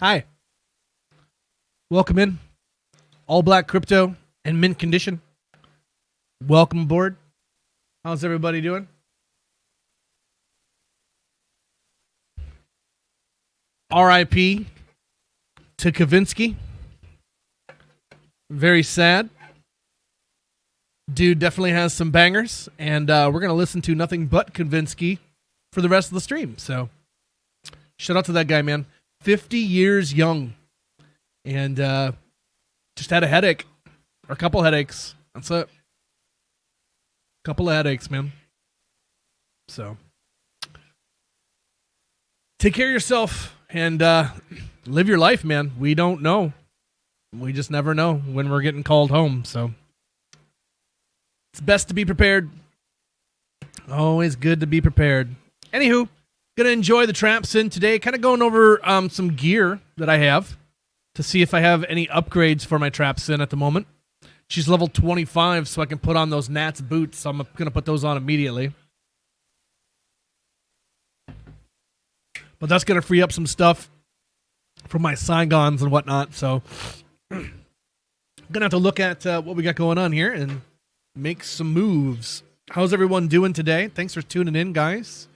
Hi. Welcome in. All black crypto and mint condition. Welcome aboard. How's everybody doing? RIP to Kavinsky. Very sad. Dude definitely has some bangers, and we're going to listen to nothing but Kavinsky for the rest of the stream. So, shout out to that guy, man. 50 years young. And just had a headache. Or a couple headaches. That's it. Couple of headaches, man. So, take care of yourself and live your life, man. We don't know. We just never know when we're getting called home. So, it's best to be prepared. Always good to be prepared. Anywho, gonna enjoy the Trapsin today. Kind of going over some gear that I have to see if I have any upgrades for my Trapsin at the moment. She's level 25, so I can put on those Nats boots. So I'm gonna put those on immediately. But that's gonna free up some stuff for my Saigons and whatnot. So I'm gonna have to look at what we got going on here and make some moves. How's everyone doing today? Thanks for tuning in, guys.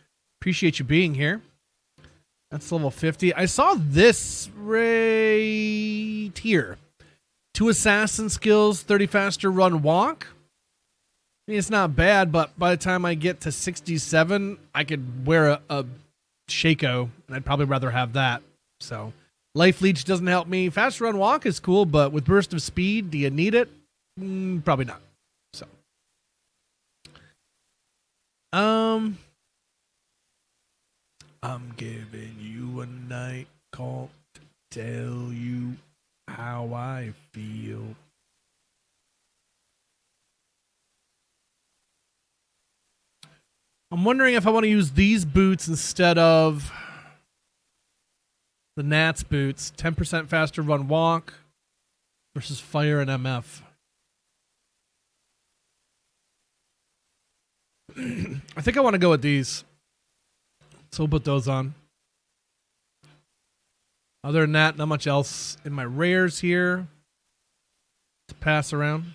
Appreciate you being here. That's level 50. I saw this right here. 2 assassin skills, 30 faster run walk. I mean, it's not bad, but by the time I get to 67, I could wear a Shaco, and I'd probably rather have that. So, life leech doesn't help me. Fast run walk is cool, but with burst of speed, do you need it? Probably not. So, I'm giving you a night call to tell you how I feel. I'm wondering if I want to use these boots instead of the Nats boots. 10% faster run walk versus fire and MF. I think I want to go with these. So we'll put those on. Other than that, not much else in my rares here to pass around.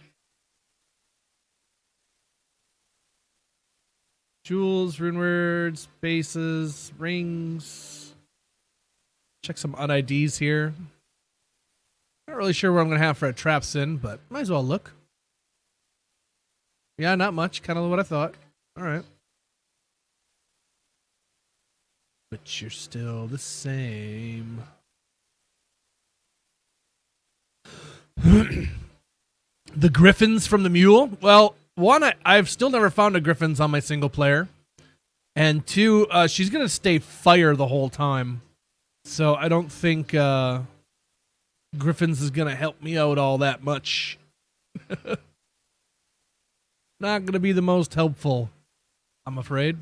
Jewels, rune words, bases, rings. Check some UNIDs here. Not really sure what I'm going to have for a Trapsin, but might as well look. Yeah, not much. Kind of what I thought. All right. But you're still the same. The Griffins from the Mule. Well, one, I've still never found a Griffins on my single player. And two, she's going to stay fire the whole time. So I don't think Griffins is going to help me out all that much. Not going to be the most helpful, I'm afraid.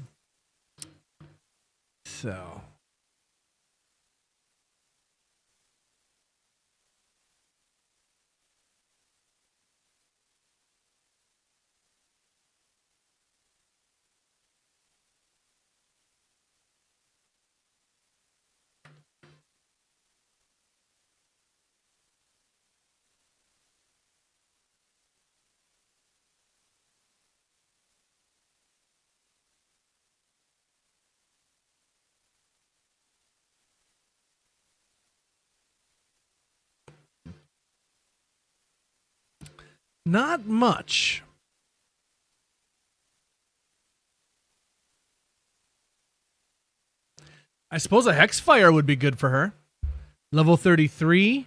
So. Not much. I suppose a Hexfire would be good for her. Level 33.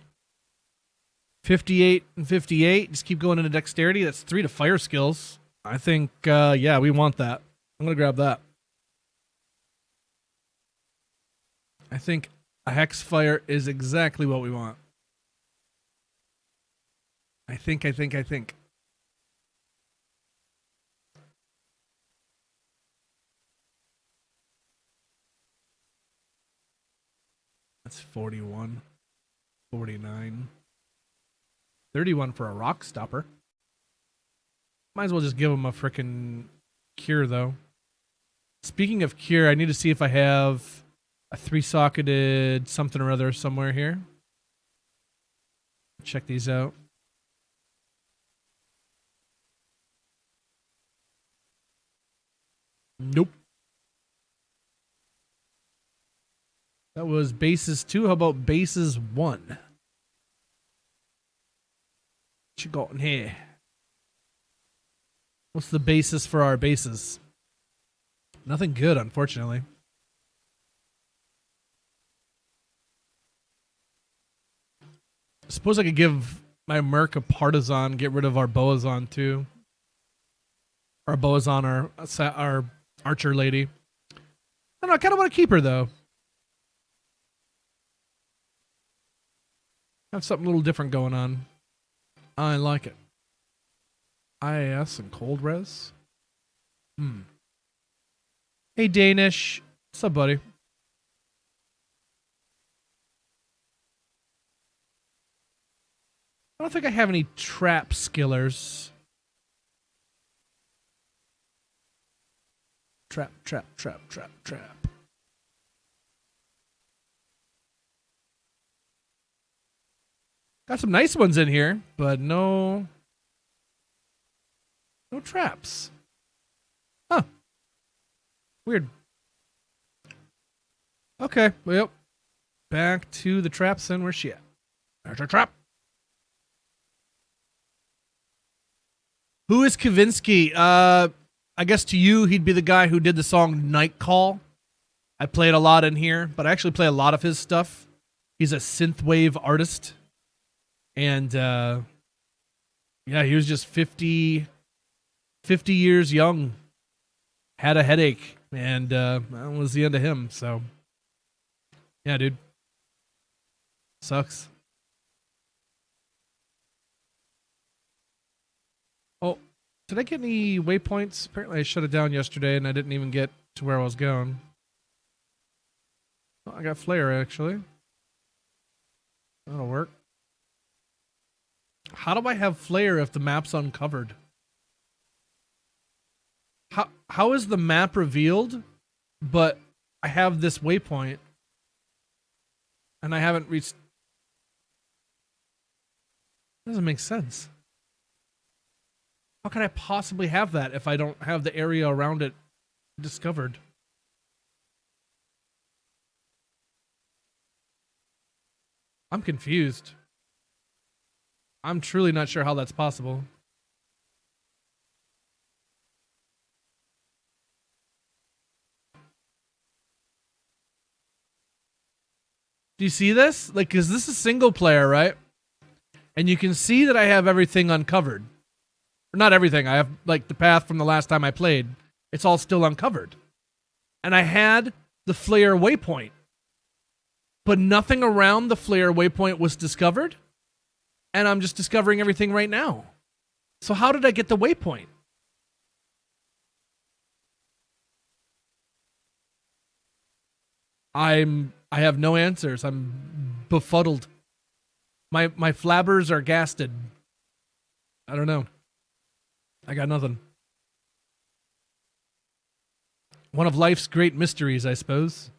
58 and 58. Just keep going into dexterity. That's 3 to fire skills. I think, yeah, we want that. I'm going to grab that. I think a Hexfire is exactly what we want. I think. That's 41. 49. 31 for a rock stopper. Might as well just give him a frickin' cure, though. Speaking of cure, I need to see if I have a 3-socketed something or other somewhere here. Check these out. Nope. That was bases 2. How about bases 1? What you got in here? What's the basis for our bases? Nothing good, unfortunately. I suppose I could give my Merc a Partisan, get rid of our Boazon too. Our Boazon, our Archer lady. I don't know, I kind of want to keep her though. Have something a little different going on. I like it. IAS and cold res. Hey Danish. What's up, buddy? I don't think I have any trap skillers. Trap. Got some nice ones in here, but no traps. Huh. Weird. Okay, well, back to the Trapsin. Where's she at? There's our trap. Who is Kavinsky? I guess to you, he'd be the guy who did the song Night Call. I played a lot in here, but I actually play a lot of his stuff. He's a synthwave artist. And, yeah, he was just 50 years young. Had a headache. And that was the end of him. So, yeah, dude. Sucks. Oh, did I get any waypoints? Apparently I shut it down yesterday and I didn't even get to where I was going. Oh, I got flare, actually. That'll work. How do I have flare if the map's uncovered? How is the map revealed, but I have this waypoint and I haven't reached... Doesn't make sense. How can I possibly have that if I don't have the area around it discovered? I'm confused. I'm truly not sure how that's possible. Do you see this? Like, because this is single player, right? And you can see that I have everything uncovered. Or not everything. I have, like, the path from the last time I played. It's all still uncovered. And I had the flare waypoint. But nothing around the flare waypoint was discovered. And I'm just discovering everything right now. So how did I get the waypoint? I have no answers. I'm befuddled. My flabbers are gasted. I don't know. I got nothing. One of life's great mysteries, I suppose.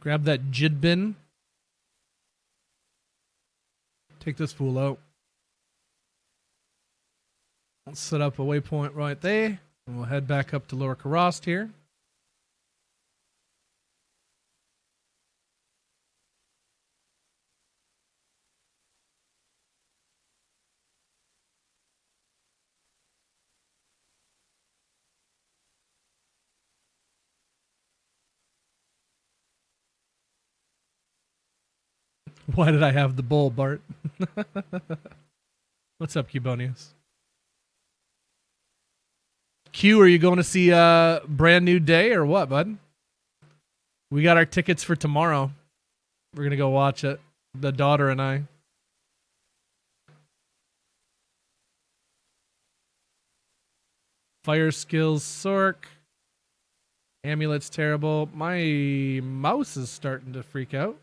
Grab that jid bin. Take this fool out. Let's set up a waypoint right there. And we'll head back up to Lower Karast here. Why did I have the bull, Bart? What's up, Cubonius? Q, are you going to see Brand New Day or what, bud? We got our tickets for tomorrow. We're going to go watch it. The daughter and I. Fire skills, Sork. Amulet's terrible. My mouse is starting to freak out.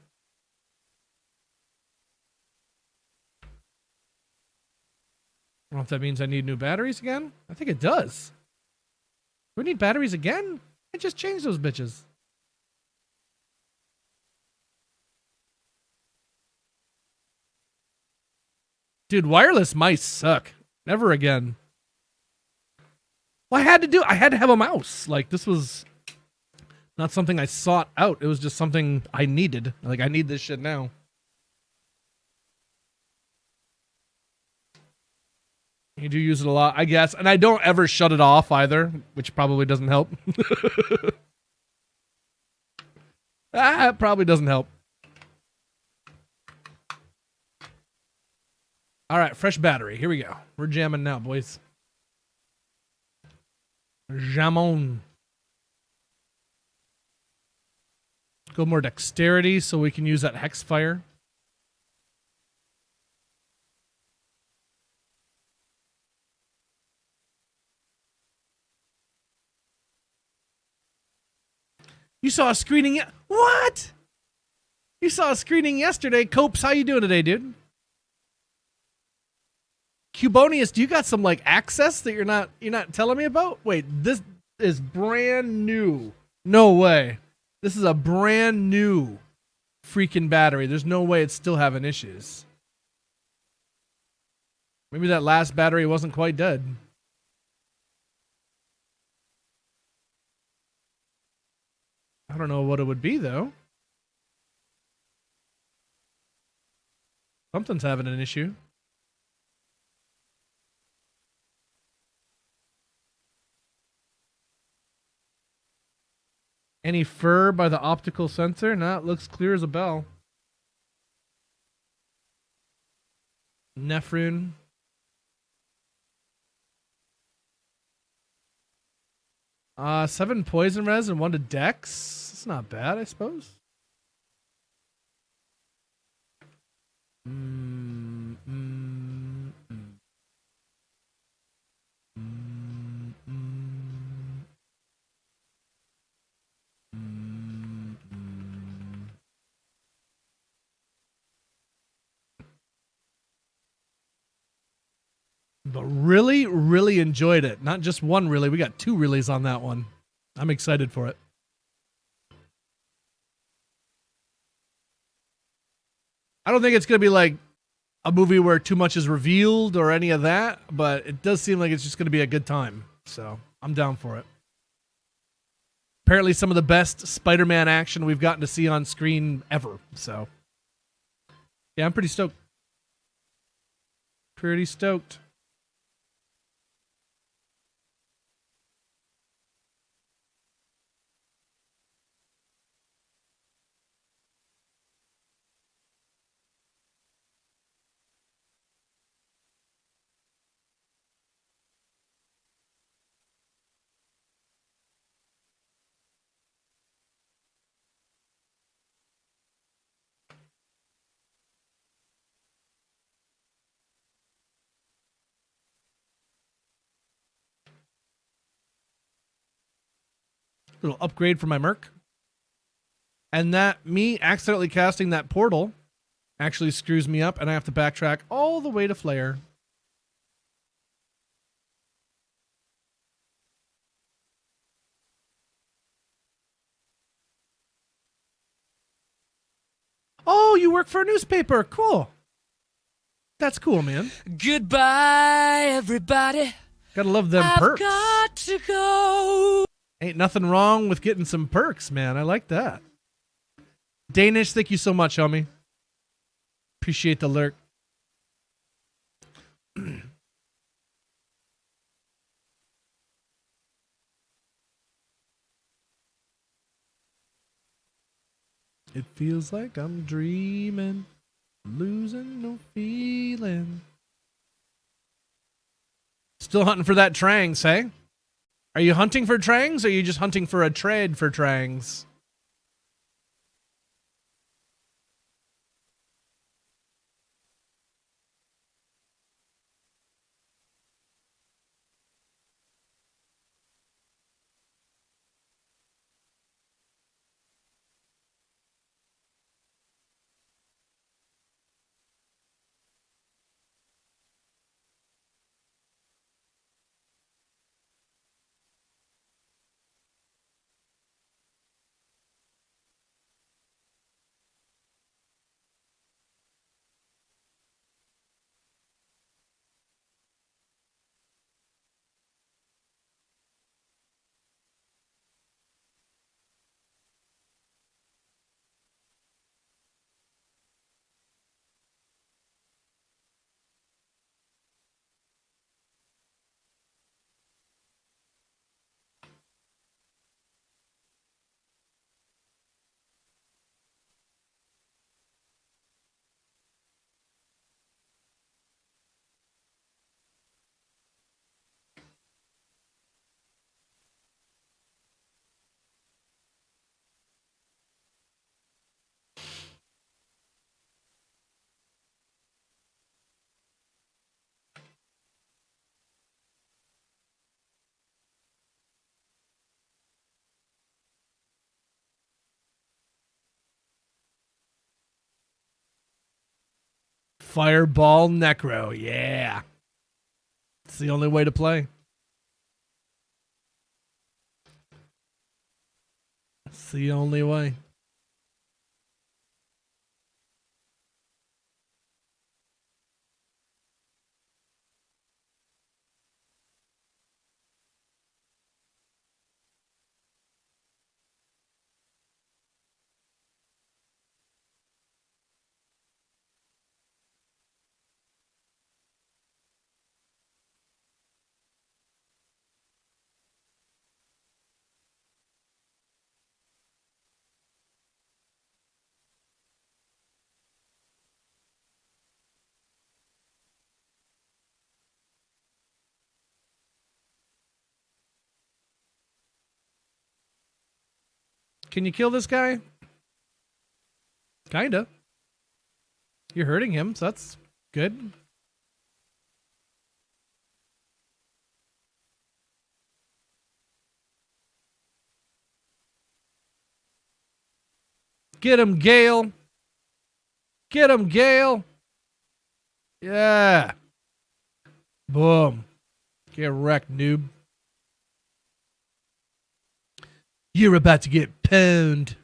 I don't know if that means I need new batteries again. I think it does. Do we need batteries again? I just changed those bitches. Dude, wireless mice suck. Never again. Well, I had to have a mouse. Like, this was not something I sought out. It was just something I needed. Like, I need this shit now. You do use it a lot, I guess. And I don't ever shut it off either, which probably doesn't help. It probably doesn't help. All right, fresh battery. Here we go. We're jamming now, boys. Jam on. Go more dexterity so we can use that hex fire. You saw a screening. What? You saw a screening yesterday. Copes, how you doing today, dude? Cubonius, do you got some like access that you're not telling me about? Wait, this is brand new. No way. This is a brand new freaking battery. There's no way it's still having issues. Maybe that last battery wasn't quite dead. I don't know what it would be though. Something's having an issue. Any fur by the optical sensor? No, it looks clear as a bell. Nephrune. Seven poison res and one to dex. It's not bad, I suppose. But really, really enjoyed it. Not just one really. We got two reallys on that one. I'm excited for it. I don't think it's going to be like a movie where too much is revealed or any of that, but it does seem like it's just going to be a good time. So I'm down for it. Apparently some of the best Spider-Man action we've gotten to see on screen ever. So yeah, I'm pretty stoked. Pretty stoked. Little upgrade for my Merc. And that me accidentally casting that portal actually screws me up and I have to backtrack all the way to Flare. Oh, you work for a newspaper. Cool. That's cool, man. Goodbye, everybody. Gotta love them perks. I've got to go. Ain't nothing wrong with getting some perks, man. I like that. Danish, thank you so much, homie. Appreciate the lurk. It feels like I'm dreaming, losing no feeling. Still hunting for that trangs, hey? Are you hunting for trangs or are you just hunting for a trade for trangs? Fireball Necro. Yeah. It's the only way to play. It's the only way. Can you kill this guy? Kinda. You're hurting him, so that's good. Get him, Gale. Get him, Gale. Yeah. Boom. Get wrecked, noob. You're about to get pwned.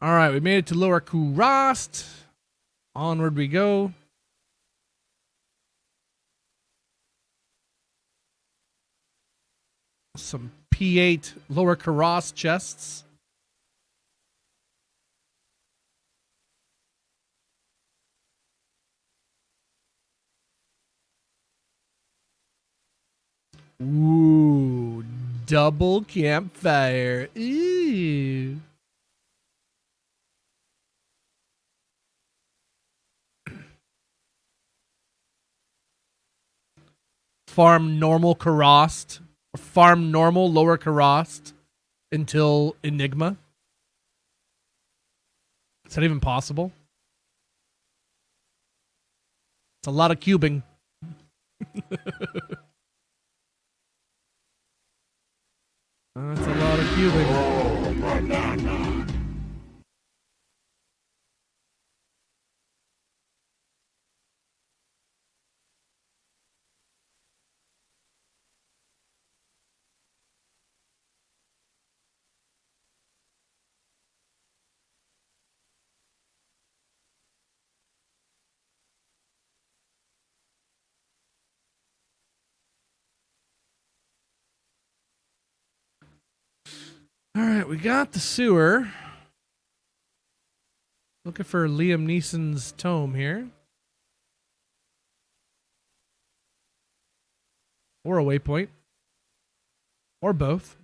All right, we made it to Lower Kurast. Onward we go. Some P8 Lower Kurast chests. Ooh, double campfire. Ooh. Farm normal Kurast. Farm normal Lower Kurast until Enigma. Is that even possible? It's a lot of cubing. That's a lot of cubing. All right, we got the sewer. Looking for Liam Neeson's tome here. Or a waypoint. Or both.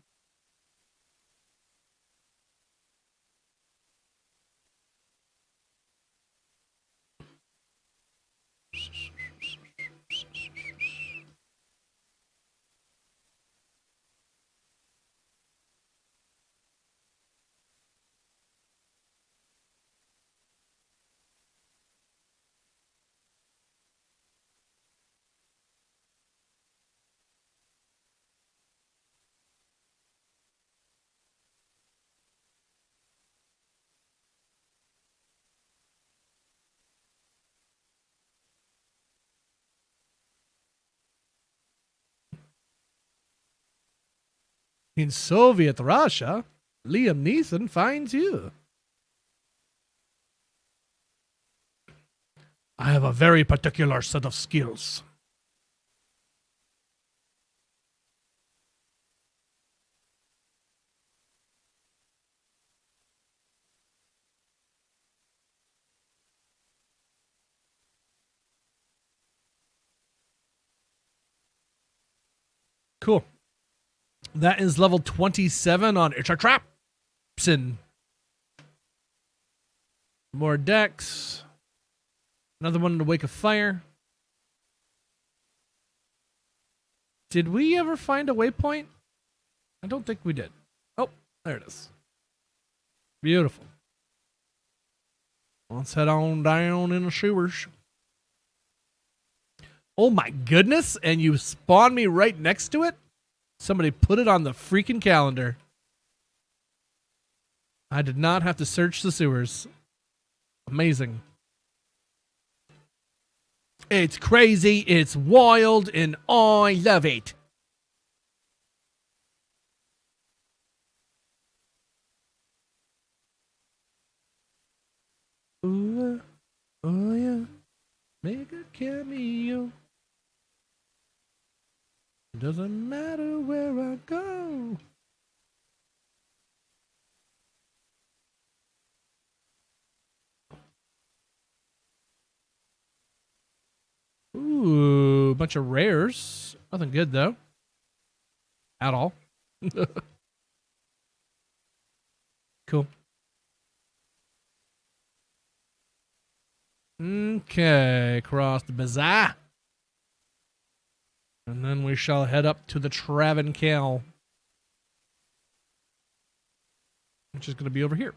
In Soviet Russia, Liam Neeson finds you. I have a very particular set of skills. Cool. That is level 27 on Trapsin. More decks. Another one to Wake of Fire. Did we ever find a waypoint? I don't think we did. Oh, there it is. Beautiful. Let's head on down in the sewers. Oh my goodness, and you spawned me right next to it? Somebody put it on the freaking calendar. I did not have to search the sewers. Amazing. It's crazy, it's wild, and I love it. Ooh, oh yeah, make a cameo. Doesn't matter where I go. Ooh, a bunch of rares. Nothing good though. At all. Cool. Okay, across the bazaar. And then we shall head up to the Trappin Cal, which is going to be over here.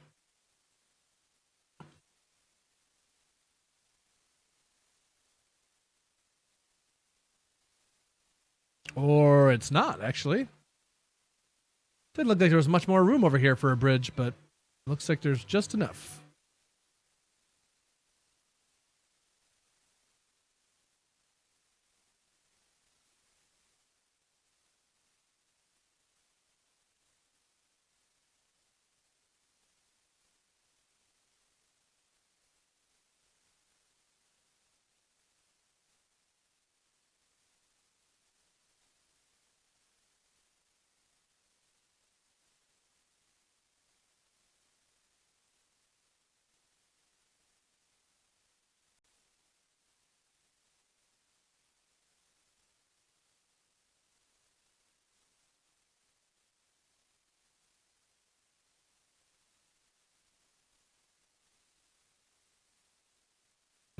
Or it's not, actually. Didn't look like there was much more room over here for a bridge, but looks like there's just enough.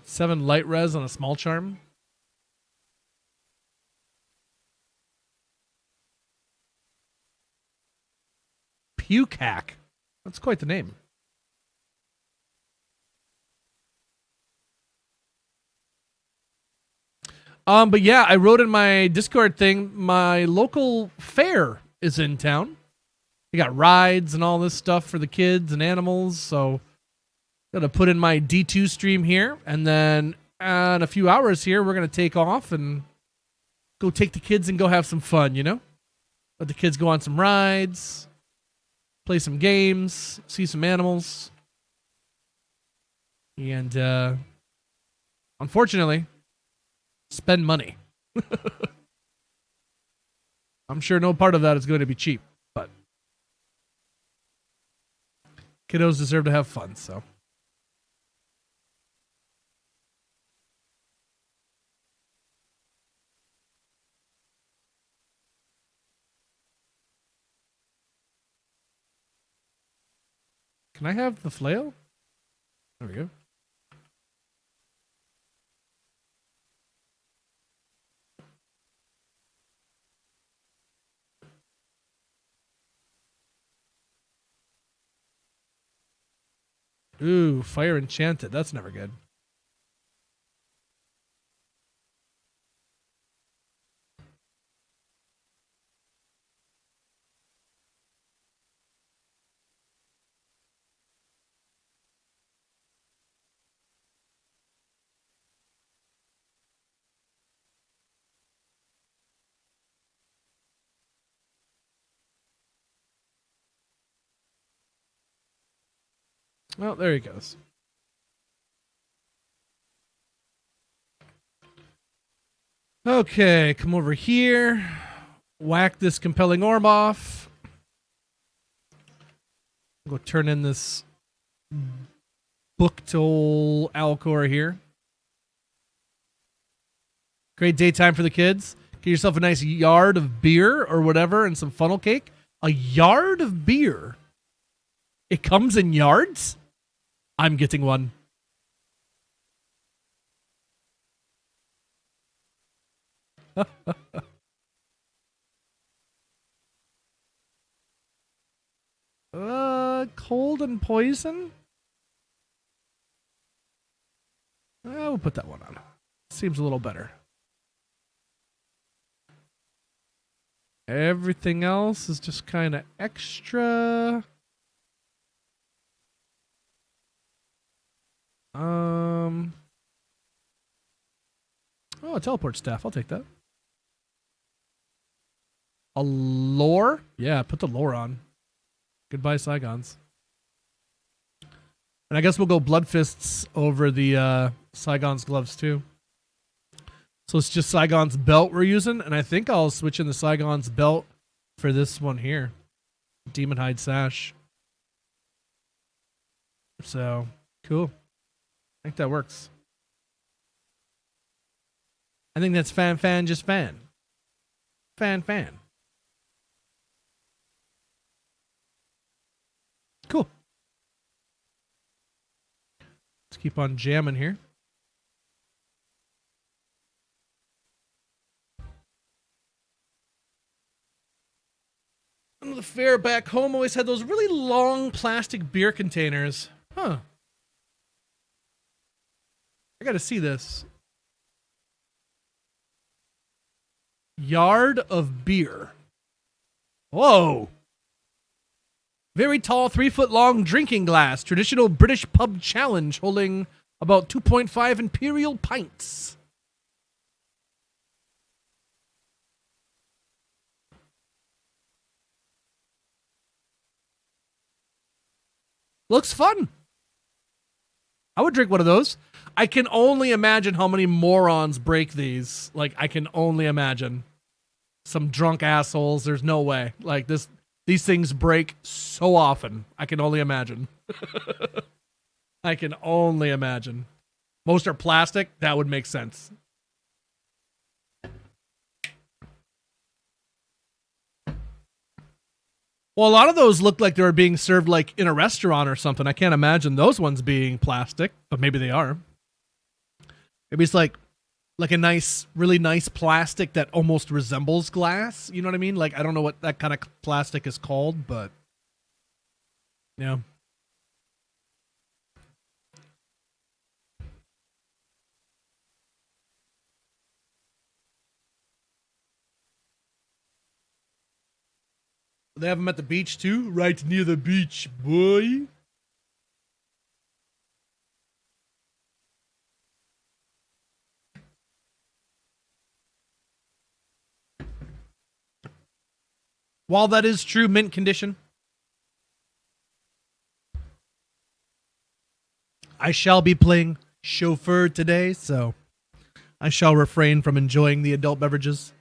Seven light res on a small charm. Puke hack. That's quite the name. But yeah, I wrote in my Discord thing, my local fair is in town. They got rides and all this stuff for the kids and animals, so gotta put in my D2 stream here, and then in a few hours here, we're gonna take off and go take the kids and go have some fun, you know? Let the kids go on some rides, play some games, see some animals. And unfortunately, spend money. I'm sure no part of that is going to be cheap, but kiddos deserve to have fun, so. Can I have the flail? There we go. Ooh, fire enchanted. That's never good. Well, there he goes. Okay, come over here. Whack this compelling orb off. Go turn in this book to old Alcor here. Great daytime for the kids. Get yourself a nice yard of beer or whatever and some funnel cake. A yard of beer? It comes in yards? I'm getting one. Cold and poison? We'll put that one on. Seems a little better. Everything else is just kind of extra. Oh, a teleport staff. I'll take that. A lore? Yeah, put the lore on. Goodbye, Saigons. And I guess we'll go Blood Fists over the Saigon's gloves too. So it's just Saigon's belt we're using, and I think I'll switch in the Saigon's belt for this one here. Demon Hide Sash. So, cool. I think that works. I think that's fan, just fan. Fan. Cool. Let's keep on jamming here. The fair back home always had those really long plastic beer containers. Huh. I gotta see this. Yard of beer. Whoa. Very tall, 3-foot long drinking glass. Traditional British pub challenge holding about 2.5 imperial pints. Looks fun. I would drink one of those. I can only imagine how many morons break these. Like, I can only imagine. Some drunk assholes. There's no way. Like, these things break so often. I can only imagine. I can only imagine. Most are plastic. That would make sense. Well, a lot of those look like they were being served like in a restaurant or something. I can't imagine those ones being plastic, but maybe they are. Maybe it's like a nice, really nice plastic that almost resembles glass. You know what I mean? Like, I don't know what that kind of plastic is called, but yeah. They have them at the beach too? Right near the beach, boy. While that is true, mint condition, I shall be playing chauffeur today, so I shall refrain from enjoying the adult beverages.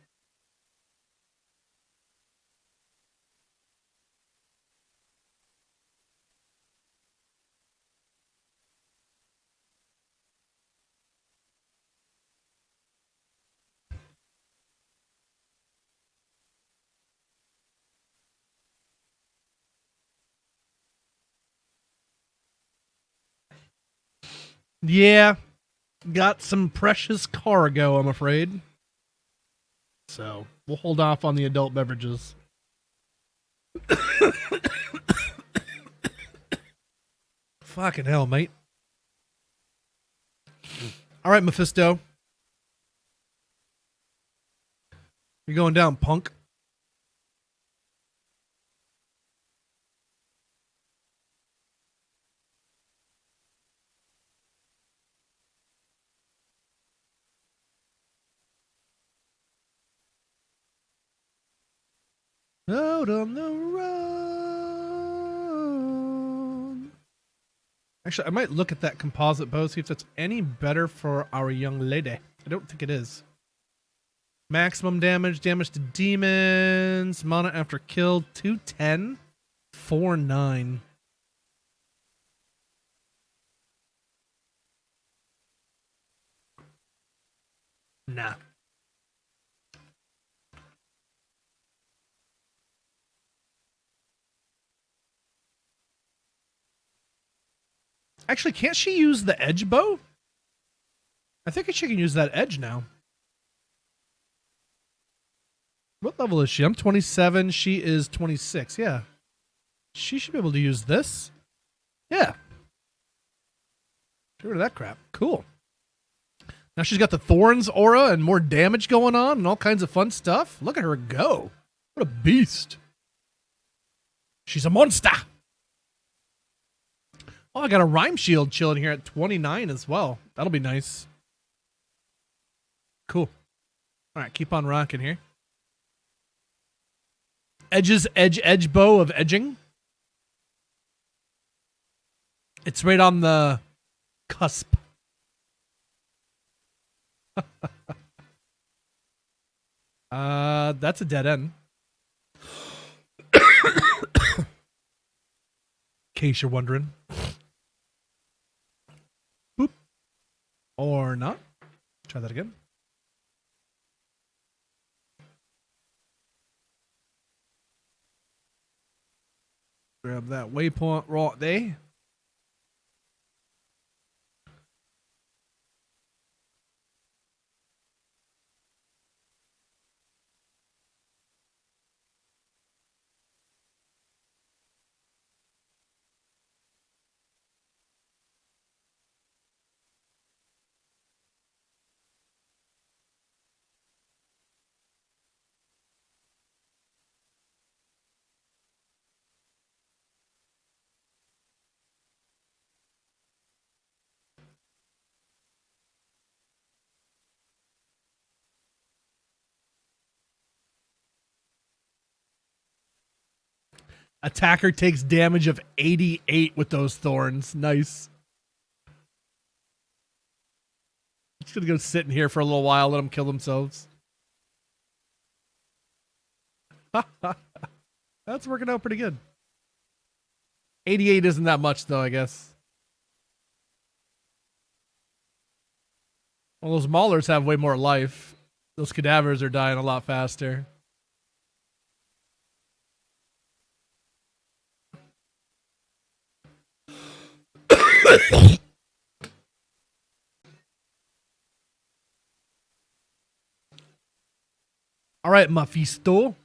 Yeah, got some precious cargo, I'm afraid. So, we'll hold off on the adult beverages. Fucking hell, mate. All right, Mephisto. You're going down, punk. Out on the road. Actually, I might look at that composite bow, see if that's any better for our young lady. I don't think it is. Maximum damage, damage to demons, mana after kill, 210, 4-9. Nah. Actually, can't she use the edge bow? I think she can use that edge now. What level is she? I'm 27. She is 26. Yeah. She should be able to use this. Yeah. Get rid of that crap. Cool. Now she's got the Thorns aura and more damage going on and all kinds of fun stuff. Look at her go. What a beast. She's a monster. Oh, I got a Rhyme Shield chilling here at 29 as well. That'll be nice. Cool. All right, keep on rocking here. Edge's edge bow of edging. It's right on the cusp. That's a dead end. In case you're wondering. Boop. Or not. Try that again. Grab that waypoint right there. Attacker takes damage of 88 with those thorns. Nice. Just gonna go sit in here for a little while, let them kill themselves. That's working out pretty good. 88 isn't that much though, I guess. Well, those maulers have way more life. Those cadavers are dying a lot faster. All right, Mephisto.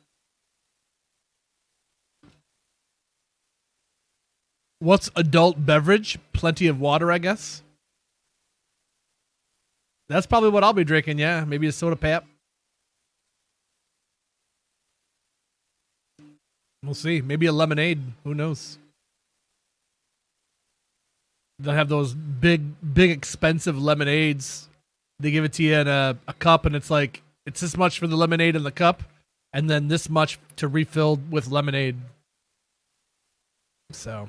What's adult beverage? Plenty of water, I guess. That's probably what I'll be drinking, yeah. Maybe a soda pap. We'll see. Maybe a lemonade. Who knows? They'll have those big expensive lemonades. They give it to you in a cup, and it's like, it's this much for the lemonade in the cup, and then this much to refill with lemonade. So.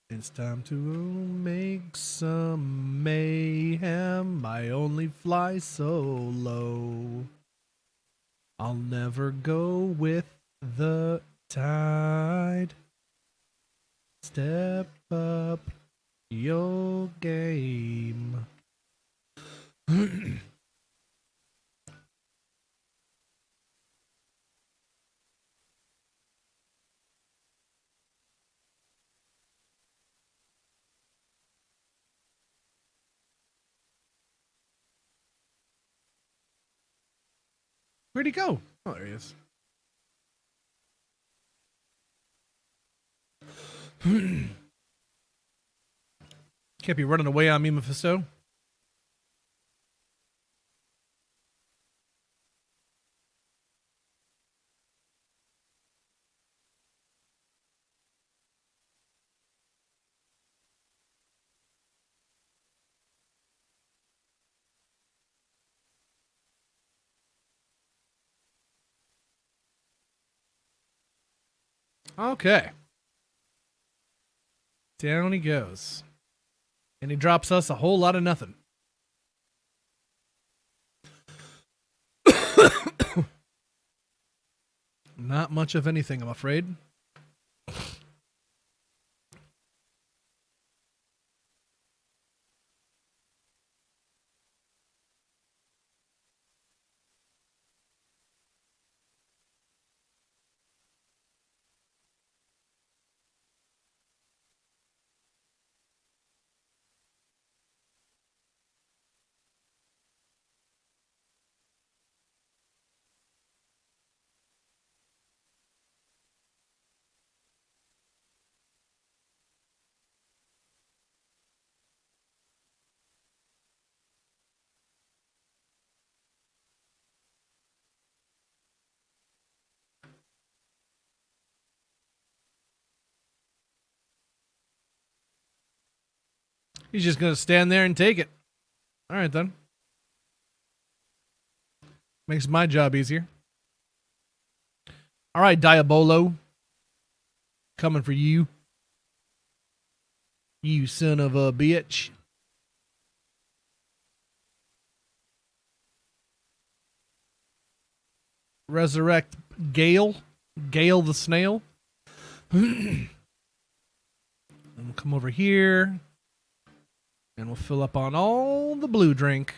It's time to make some mayhem. I only fly so low. I'll never go with the tide. Step up your game. Where'd he go? Oh, there he is. Can't be running away on me, Mephisto. Okay. Down he goes. And he drops us a whole lot of nothing. Not much of anything, I'm afraid. He's just gonna stand there and take it. All right then. Makes my job easier. All right, Diabolo. Coming for you. You son of a bitch. Resurrect Gale. Gale the snail. And we'll come over here. And we'll fill up on all the blue drink.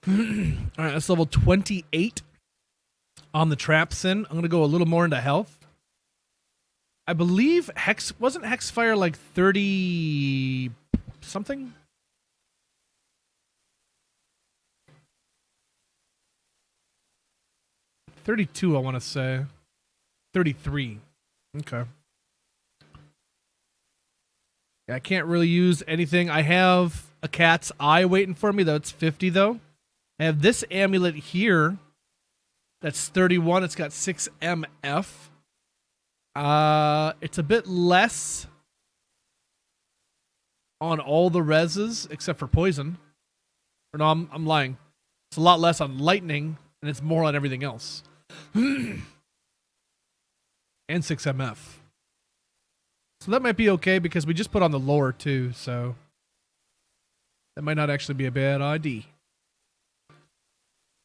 All right, that's level 28 on the Trapsin. I'm going to go a little more into health. I believe wasn't Hexfire like 30 something? 32, I want to say. 33. Okay. Yeah, I can't really use anything. I have a cat's eye waiting for me. That's 50 though. I have this amulet here. That's 31. It's got 6 MF. It's a bit less on all the reses except for poison. Or no, I'm lying. It's a lot less on lightning, and it's more on everything else. And 6 MF. So that might be okay because we just put on the lore too, so that might not actually be a bad idea.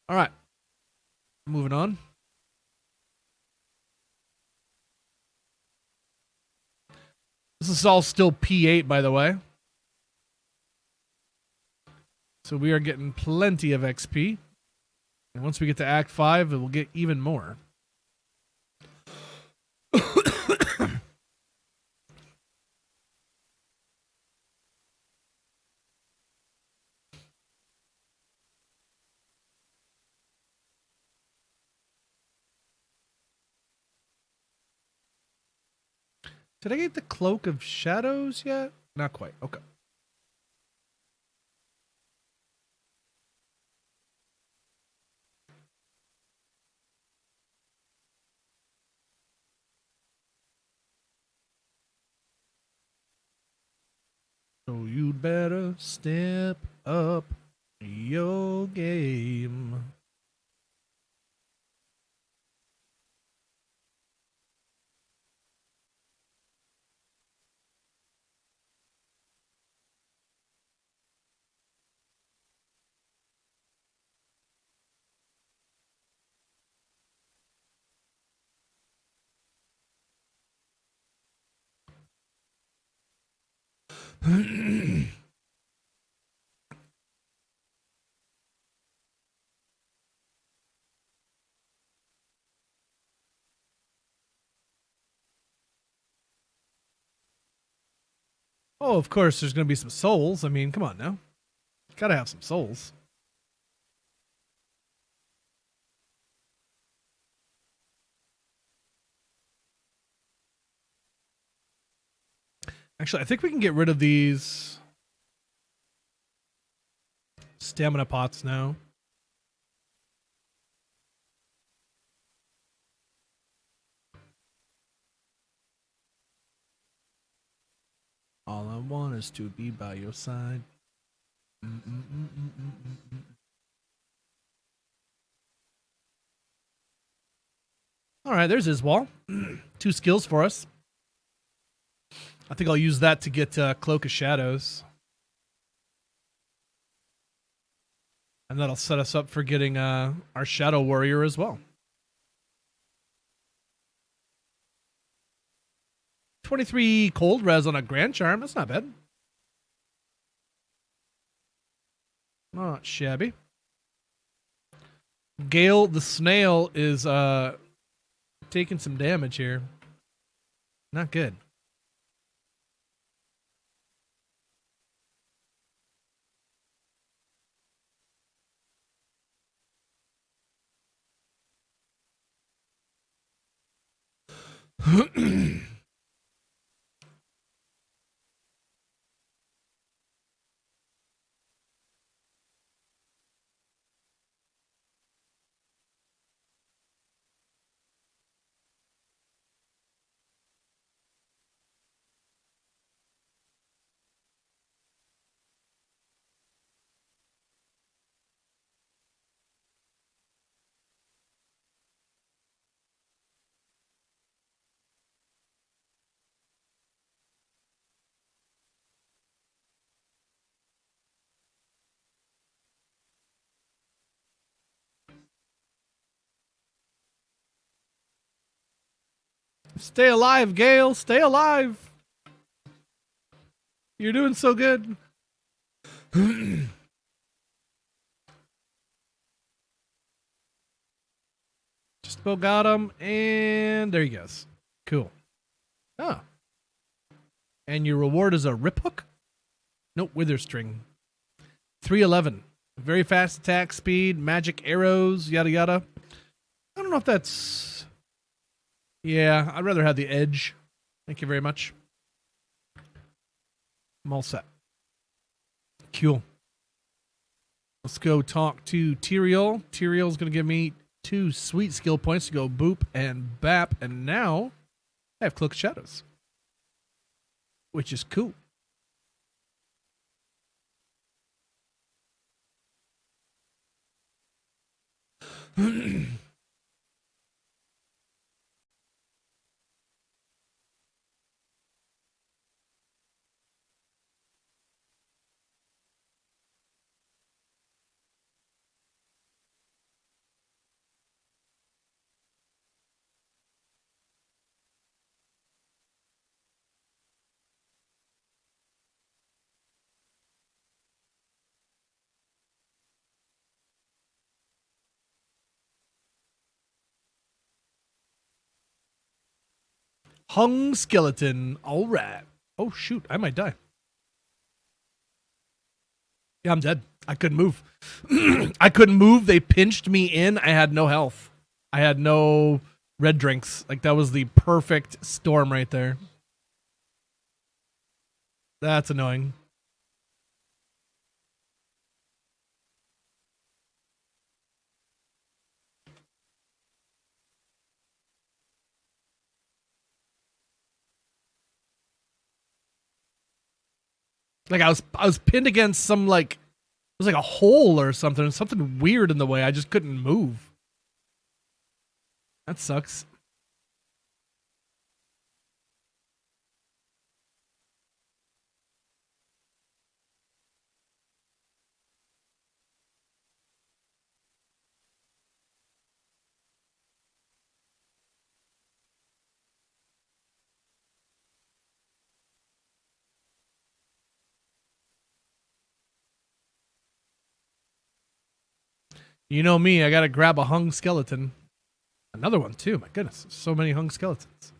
All right. Moving on. This is all still P8, by the way. So we are getting plenty of XP. And once we get to Act 5, it will get even more. Did I get the Cloak of Shadows yet? Not quite. Okay. So you'd better step up your game. Oh, of course, there's going to be some souls. I mean, come on now. Gotta have some souls. Actually, I think we can get rid of these stamina pots now. All I want is to be by your side. All right, there's his wall. 2 skills for us. I think I'll use that to get Cloak of Shadows. And that'll set us up for getting our Shadow Warrior as well. 23 cold res on a Grand Charm. That's not bad. Not shabby. Gale the Snail is taking some damage here. Not good. Stay alive, Gale. Stay alive. You're doing so good. Just about got him, and there he goes. Cool. Ah. And your reward is a rip hook? Nope, wither string. 311. Very fast attack speed, magic arrows, yada yada. I don't know if that's... Yeah, I'd rather have the edge. Thank you very much. I'm all set. Cool. Let's go talk to Tyrael. Tyrael's going to give me 2 sweet skill points to go boop and bap. And now I have Cloak of Shadows, which is cool. Hung skeleton. All right. Oh, shoot. I might die. Yeah, I'm dead. I couldn't move. I couldn't move. They pinched me in. I had no health. I had no red drinks. Like, that was the perfect storm right there. That's annoying. Like, I was pinned against some, like, it was like a hole or something weird in the way. I just couldn't move. That sucks. You know me, I gotta grab a hung skeleton. Another one too, my goodness. So many hung skeletons.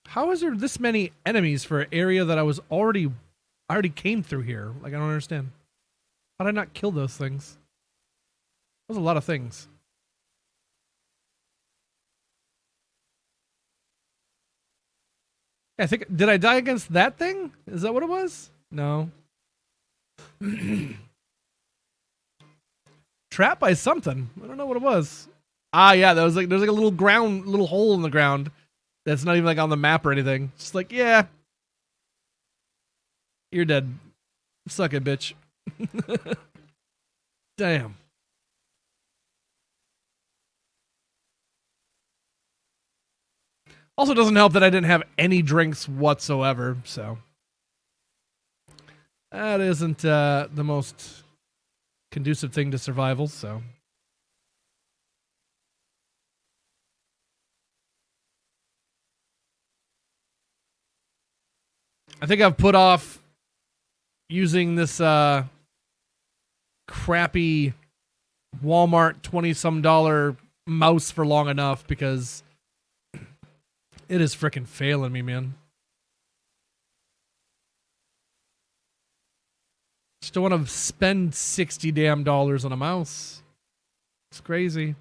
How is there this many enemies for an area that I already came through here? Like, I don't understand. How did I not kill those things? That was a lot of things. I think, did I die against that thing? Is that what it was? No. Trapped by something. I don't know what it was. Ah, yeah, that was like, there's like a little hole in the ground that's not even like on the map or anything. Just like, yeah, you're dead. Suck it, bitch. Damn. Also doesn't help that I didn't have any drinks whatsoever, so that isn't the most conducive thing to survival, so. I think I've put off using this crappy Walmart $20-some mouse for long enough because it is freaking failing me, man. Just don't want to spend $60 damn on a mouse. It's crazy.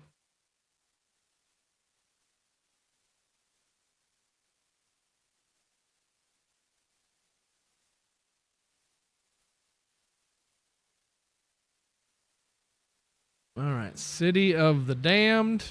All right, City of the Damned.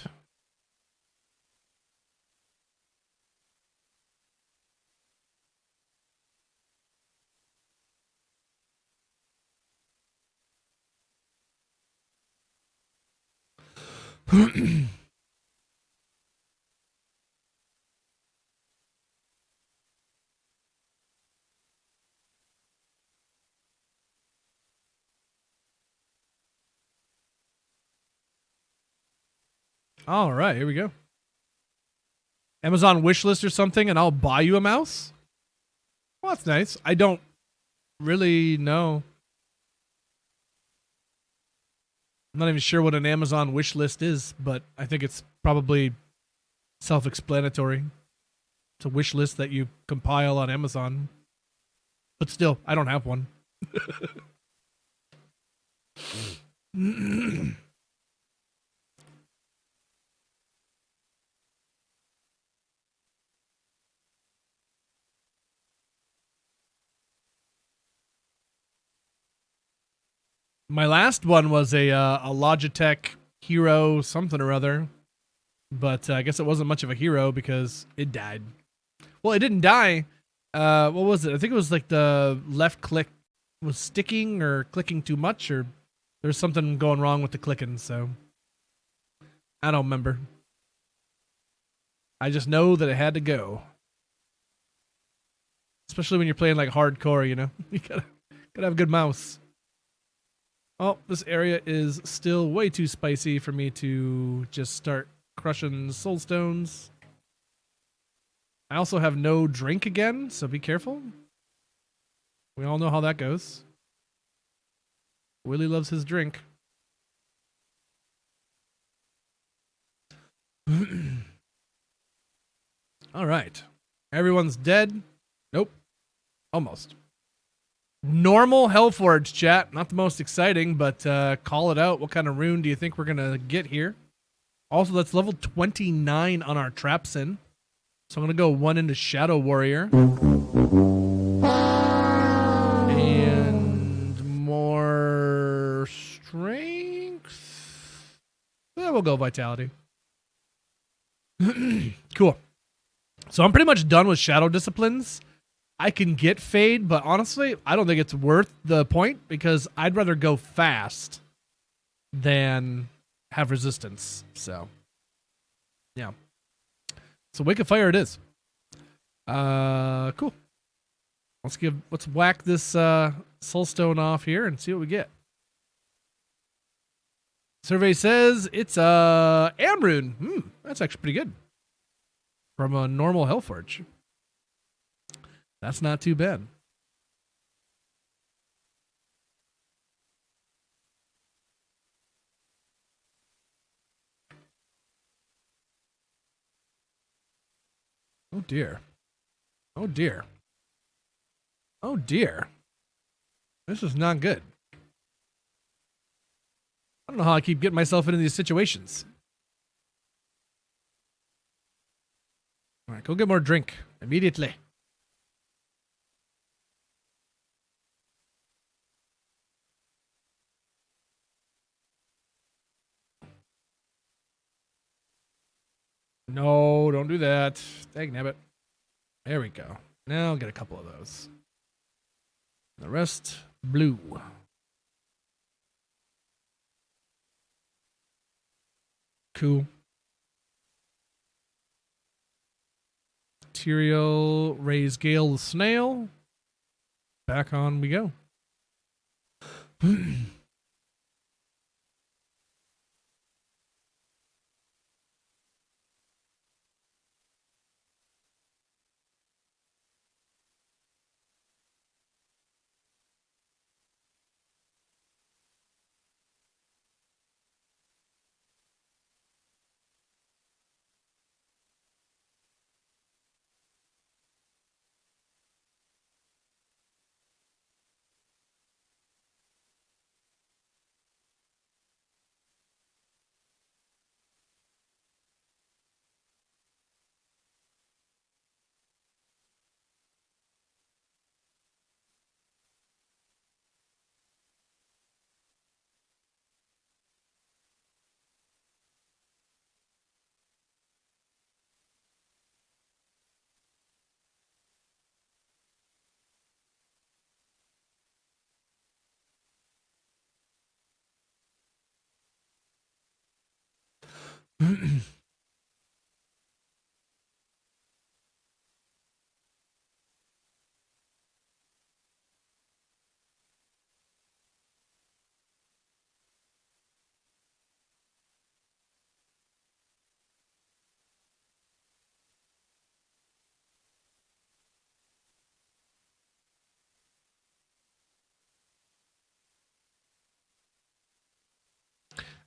All right, here we go. Amazon wishlist or something, and I'll buy you a mouse. Well, that's nice. I don't really know. I'm not even sure what an Amazon wish list is, but I think it's probably self-explanatory. It's a wish list that you compile on Amazon. But still, I don't have one. My last one was a Logitech Hero something or other, but I guess it wasn't much of a hero because it died. Well, it didn't die. What was it? I think it was like the left click was sticking or clicking too much, or there's something going wrong with the clicking. So I don't remember. I just know that it had to go. Especially when you're playing like hardcore, you know, you gotta have a good mouse. Oh, this area is still way too spicy for me to just start crushing soul stones. I also have no drink again, so be careful. We all know how that goes. Willie loves his drink. All right. Everyone's dead. Nope. Almost. Normal Hellforge, chat. Not the most exciting, but call it out. What kind of rune do you think we're going to get here? Also, that's level 29 on our Trapsin. So I'm going to go 1 into Shadow Warrior. And more strength. Yeah, we'll go Vitality. Cool. So I'm pretty much done with Shadow Disciplines. I can get Fade, but honestly, I don't think it's worth the point because I'd rather go fast than have resistance. So, yeah. So Wake of Fire it is. Cool. Let's whack this Soulstone off here and see what we get. Survey says it's Amrune. That's actually pretty good. From a normal Hellforge. That's not too bad. Oh dear. Oh dear. Oh dear. This is not good. I don't know how I keep getting myself into these situations. All right, go get more drink immediately. No, don't do that. Dagnabbit. There we go. Now I'll get a couple of those. The rest, blue. Cool. Material, raise Gale the Snail. Back on we go.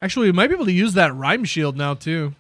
Actually, we might be able to use that rhyme shield now too.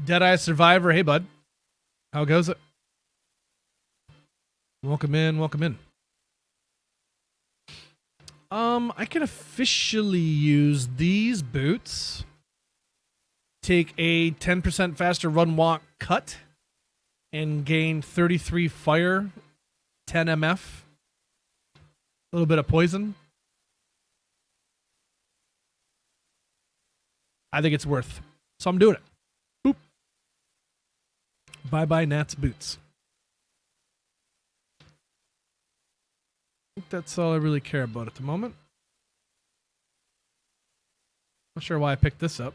Deadeye Survivor. Hey, bud. How goes it? Welcome in. Welcome in. I can officially use these boots. Take a 10% faster run, walk, cut, and gain 33 fire, 10 MF, a little bit of poison. I think it's worth. So I'm doing it. Boop. Bye-bye Nat's boots. I think that's all I really care about at the moment. Not sure why I picked this up.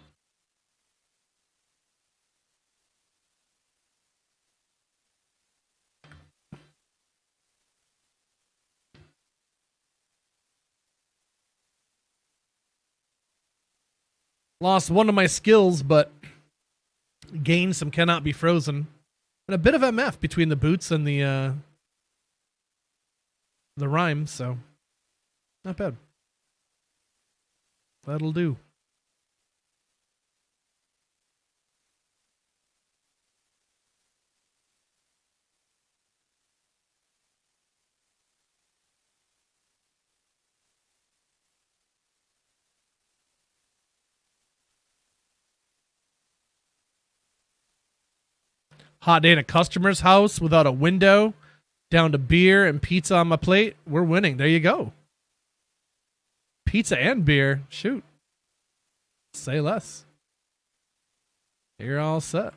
Lost one of my skills, but gained some cannot be frozen. And a bit of MF between the boots and the rhyme, so not bad. That'll do. Hot day in a customer's house without a window, down to beer and pizza on my plate. We're winning. There you go. Pizza and beer. Shoot. Say less. You're all set.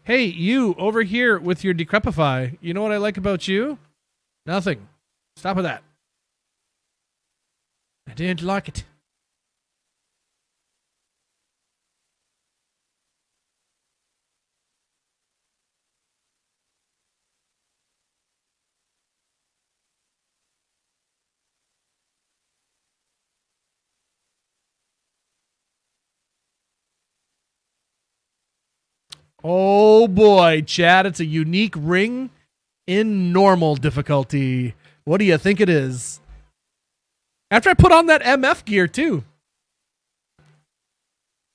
Hey, you over here with your Decrepify. You know what I like about you? Nothing. Stop with that. I didn't like it. Oh boy, Chad, it's a unique ring in normal difficulty. What do you think it is? After I put on that MF gear too.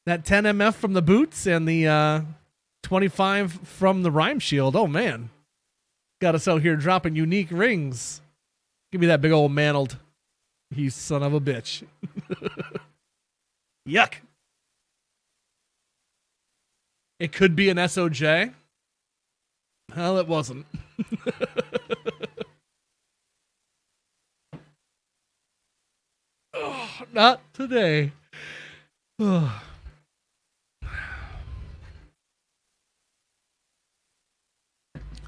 That 10 MF from the boots and the 25 from the rhyme shield. Oh man. Got us out here dropping unique rings. Give me that big old mantled. You son of a bitch. Yuck. It could be an SOJ. Well, it wasn't. Oh, not today. Oh.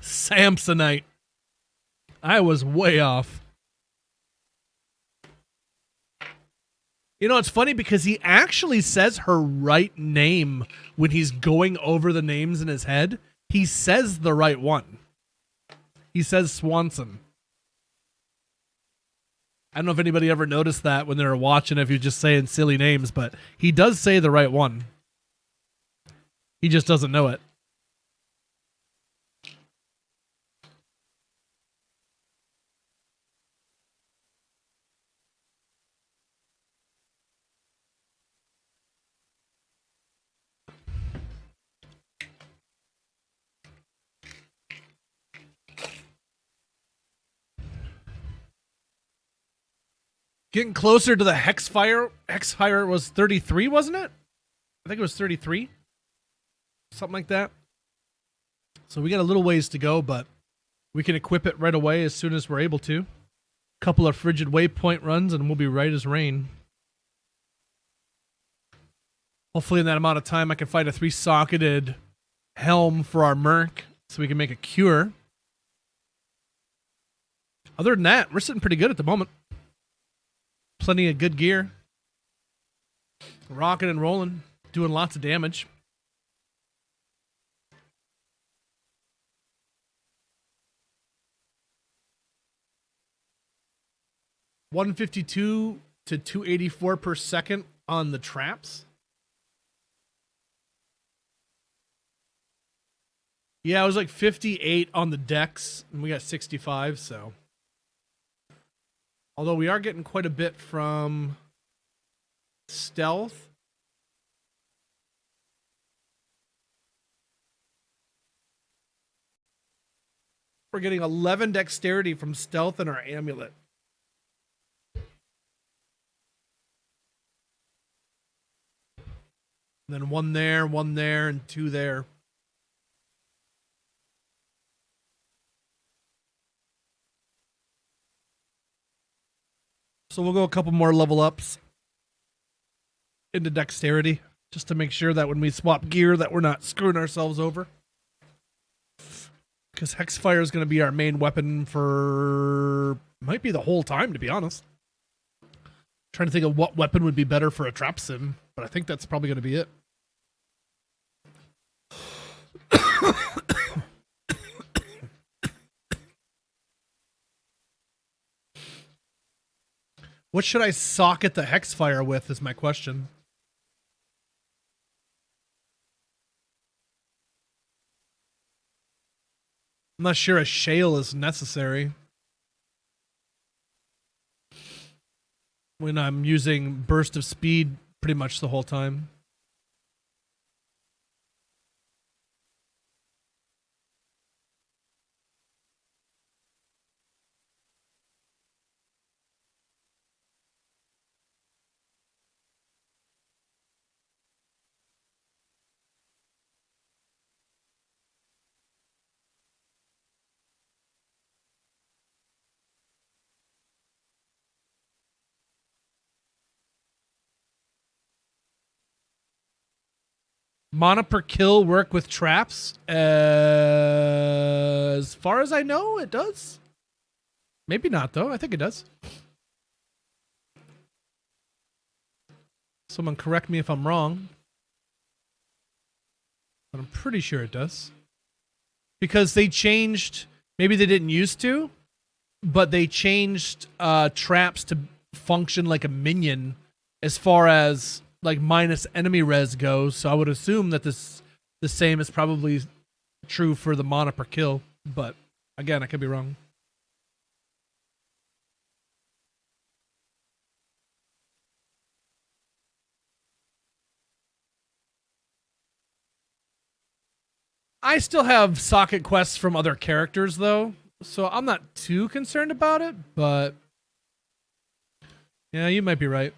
Samsonite. I was way off. You know, it's funny because he actually says her right name when he's going over the names in his head. He says the right one. He says Swanson. I don't know if anybody ever noticed that when they were watching, if you're just saying silly names, but he does say the right one. He just doesn't know it. Getting closer to the Hexfire. Hexfire was 33, wasn't it? I think it was 33. Something like that. So we got a little ways to go, but we can equip it right away as soon as we're able to. Couple of frigid waypoint runs and we'll be right as rain. Hopefully in that amount of time I can find a 3-socketed helm for our Merc so we can make a cure. Other than that, we're sitting pretty good at the moment. Plenty of good gear. Rocking and rolling. Doing lots of damage. $152 to $284 per second on the traps. Yeah, it was like 58 on the decks, and we got 65, so. Although we are getting quite a bit from stealth. We're getting 11 dexterity from stealth and our amulet. And then one there, and 2 there. So we'll go a couple more level ups into dexterity just to make sure that when we swap gear that we're not screwing ourselves over. Because Hexfire is going to be our main weapon for... might be the whole time, to be honest. Trying to think of what weapon would be better for a Trapsin, but I think that's probably going to be it. What should I socket the Hexfire with is my question. I'm not sure a shale is necessary when I'm using burst of speed pretty much the whole time. Mana per kill work with traps? As far as I know, it does. Maybe not, though. I think it does. Someone correct me if I'm wrong. But I'm pretty sure it does. Because they changed... Maybe they didn't used to, but they changed traps to function like a minion as far as... like minus enemy res goes, so I would assume that the same is probably true for the mana per kill, but again, I could be wrong. I still have socket quests from other characters though, so I'm not too concerned about it, but yeah, you might be right.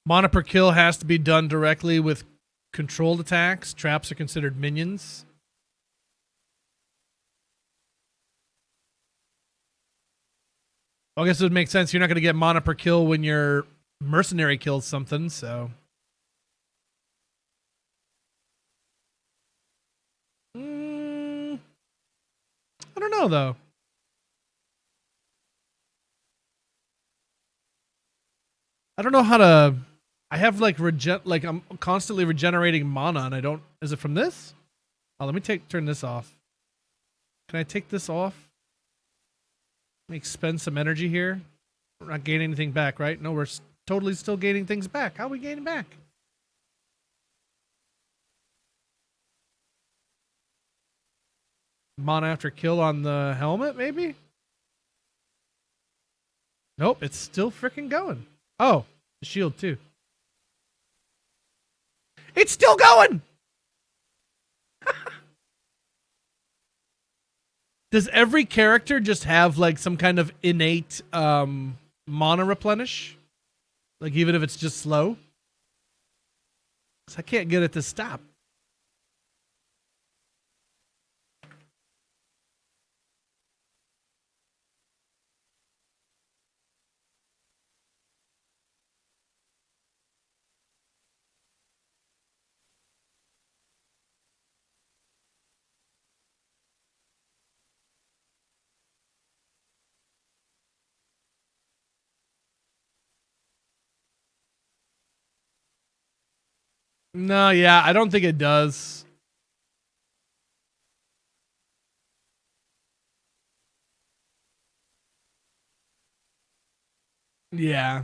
Mana per kill has to be done directly with controlled attacks. Traps are considered minions. I guess it would make sense. You're not going to get mana per kill when your mercenary kills something, so. I don't know, though. I don't know how to. I have like I'm constantly regenerating mana, and I don't. Is it from this? Oh, let me turn this off. Can I take this off? Let me expend some energy here. We're not gaining anything back, right? No, we're totally still gaining things back. How are we gaining back? Mana after kill on the helmet, maybe? Nope, it's still freaking going. Oh, the shield too. It's still going! Does every character just have like some kind of innate mana replenish? Like even if it's just slow? 'Cause I can't get it to stop. No, yeah, I don't think it does. Yeah.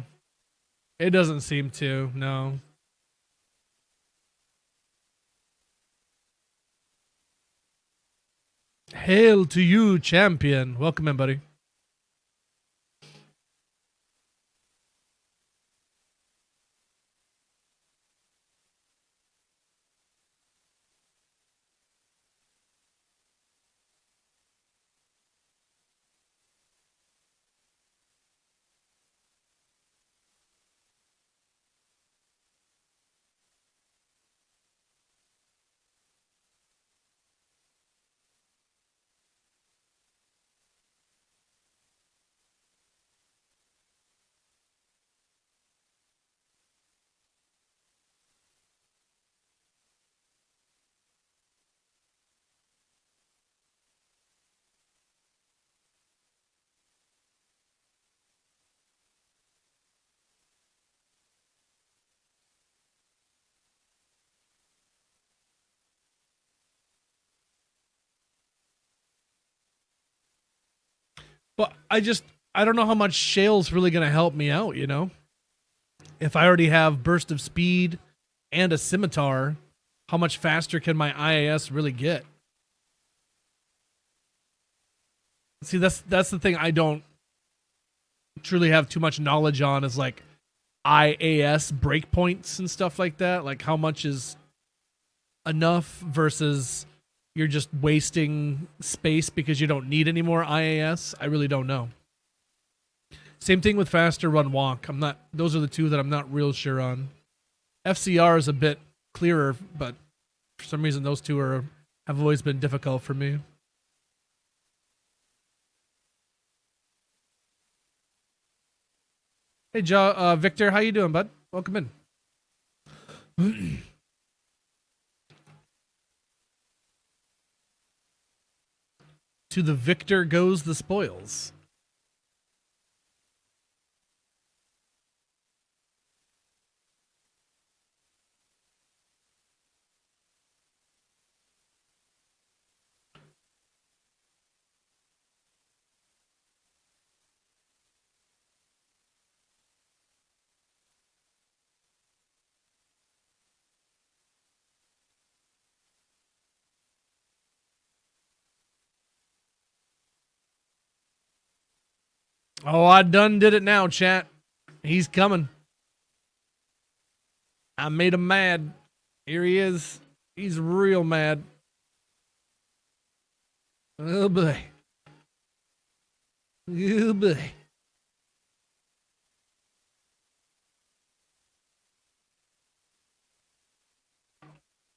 It doesn't seem to, no. Hail to you, champion. Welcome in, buddy. But I don't know how much Shale's really going to help me out, you know? If I already have burst of speed and a scimitar, how much faster can my IAS really get? See, that's the thing I don't truly have too much knowledge on is like IAS breakpoints and stuff like that. Like how much is enough versus you're just wasting space because you don't need any more IAS. I really don't know. Same thing with faster run walk. Those are the two that I'm not real sure on. FCR is a bit clearer, but for some reason those two have always been difficult for me. Hey, Victor, how you doing, bud? Welcome in. To the victor goes the spoils. Oh, I done did it now, chat. He's coming. I made him mad. Here he is. He's real mad. Oh boy. Oh boy.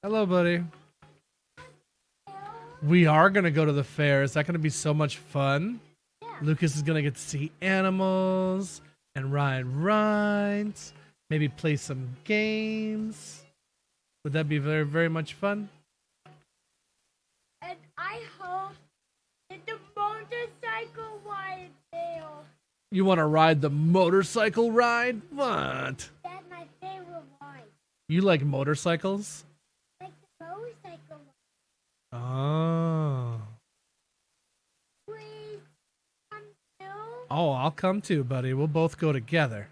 Hello, buddy. We are going to go to the fair. Is that going to be so much fun? Yeah. Lucas is going to get to see animals and ride rides. Maybe play some games. Would that be very, very much fun? And I hope that the motorcycle ride there. You want to ride the motorcycle ride? What? That's my favorite ride. You like motorcycles? Like the motorcycle ride. Oh. Please come too. Oh, I'll come too, buddy. We'll both go together.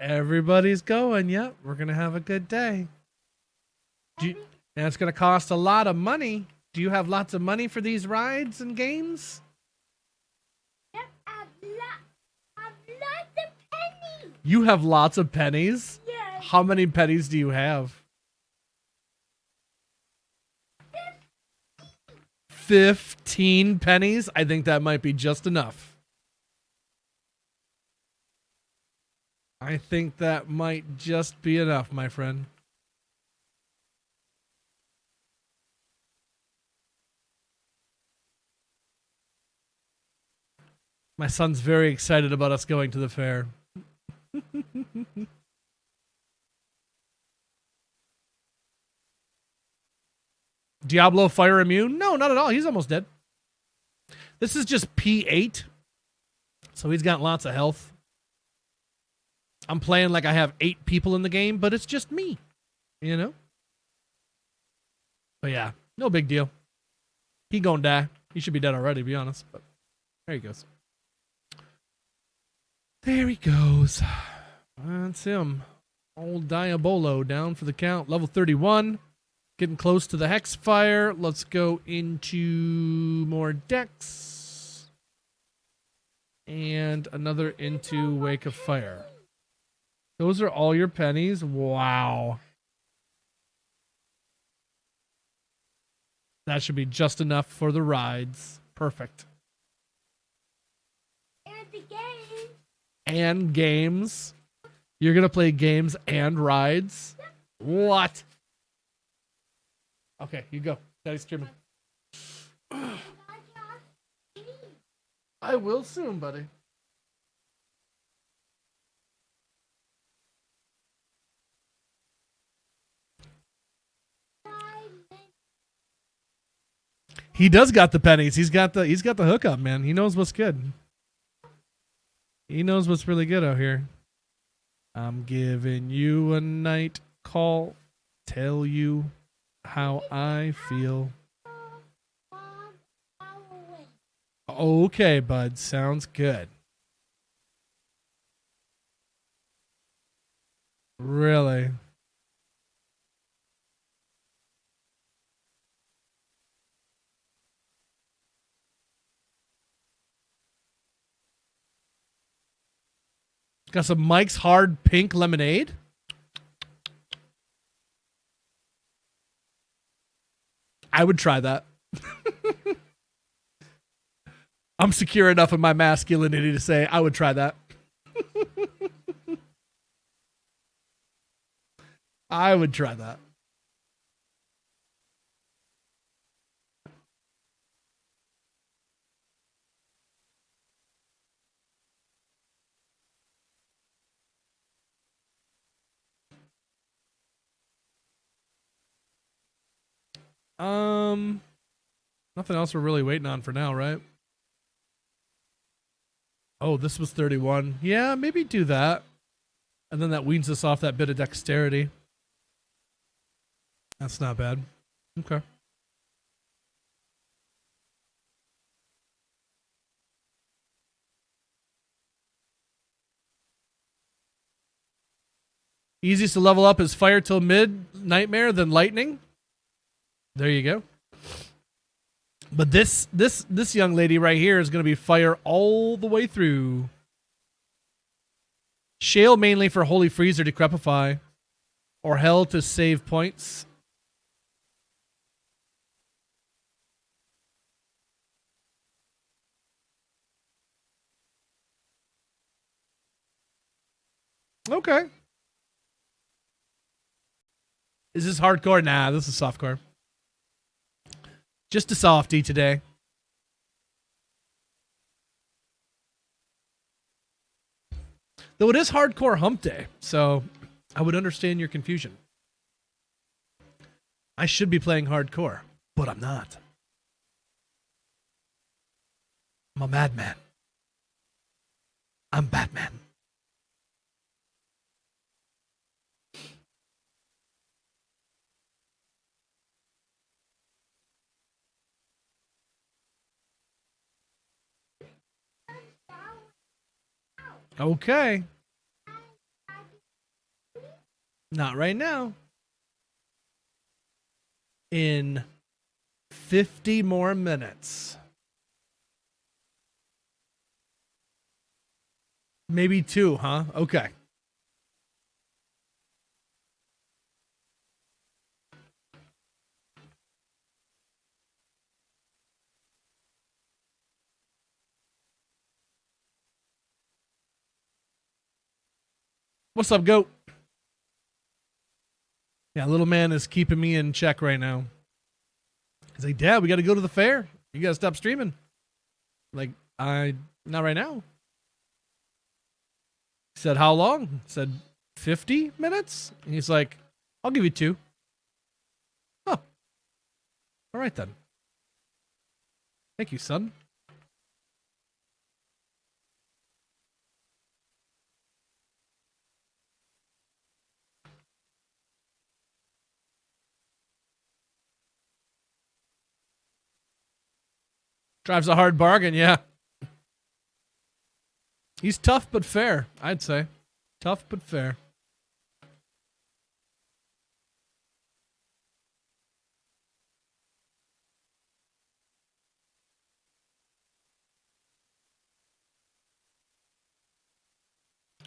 Everybody's going. Yep, we're gonna have a good day. And it's gonna cost a lot of money. Do you have lots of money for these rides and games? Yep, I have lots of pennies. You have lots of pennies? Yes. How many pennies do you have? 15 pennies? I think that might be just enough. I think that might just be enough, my friend. My son's very excited about us going to the fair. Diablo fire immune? No, not at all. He's almost dead. This is just P8. So he's got lots of health. I'm playing like I have 8 people in the game, but it's just me. You know? But yeah, no big deal. He gonna die. He should be dead already, to be honest. But there he goes. There he goes. That's him. Old Diabolo down for the count. Level 31. Getting close to the Hex Fire. Let's go into more decks. And another into Wake of Fire. Those are all your pennies? Wow. That should be just enough for the rides. Perfect. And the game. And games. You're going to play games and rides? What? Okay, you go. Daddy's screaming. I will soon, buddy. He does got the pennies. He's got the hookup, man. He knows what's good. He knows what's really good out here. I'm giving you a night call. Tell you how I feel. Okay, bud. Sounds good. Really? Got some Mike's Hard Pink Lemonade. I would try that. I'm secure enough in my masculinity to say I would try that. I would try that. Nothing else we're really waiting on for now, right? Oh, this was 31. Yeah, maybe do that. And then that weans us off that bit of dexterity. That's not bad. Okay. Easiest to level up is Fire till mid, Nightmare, then Lightning. There you go. But this young lady right here is going to be fire all the way through. Shale mainly for Holy Freezer to crepify, or Hell to save points. Okay. Is this hardcore? Nah, this is softcore. Just a softie today. Though it is hardcore hump day, so I would understand your confusion. I should be playing hardcore, but I'm not. I'm a madman. I'm Batman. Okay. Not right now. In 50 more minutes. Maybe 2, huh? Okay. What's up, goat? Yeah, little man is keeping me in check right now. He's like, Dad, we got to go to the fair. You got to stop streaming. Like, not right now. He said, how long? I said, 50 minutes? And he's like, I'll give you 2. Oh. All right, then. Thank you, son. Drives a hard bargain, yeah. He's tough but fair, I'd say. Tough but fair.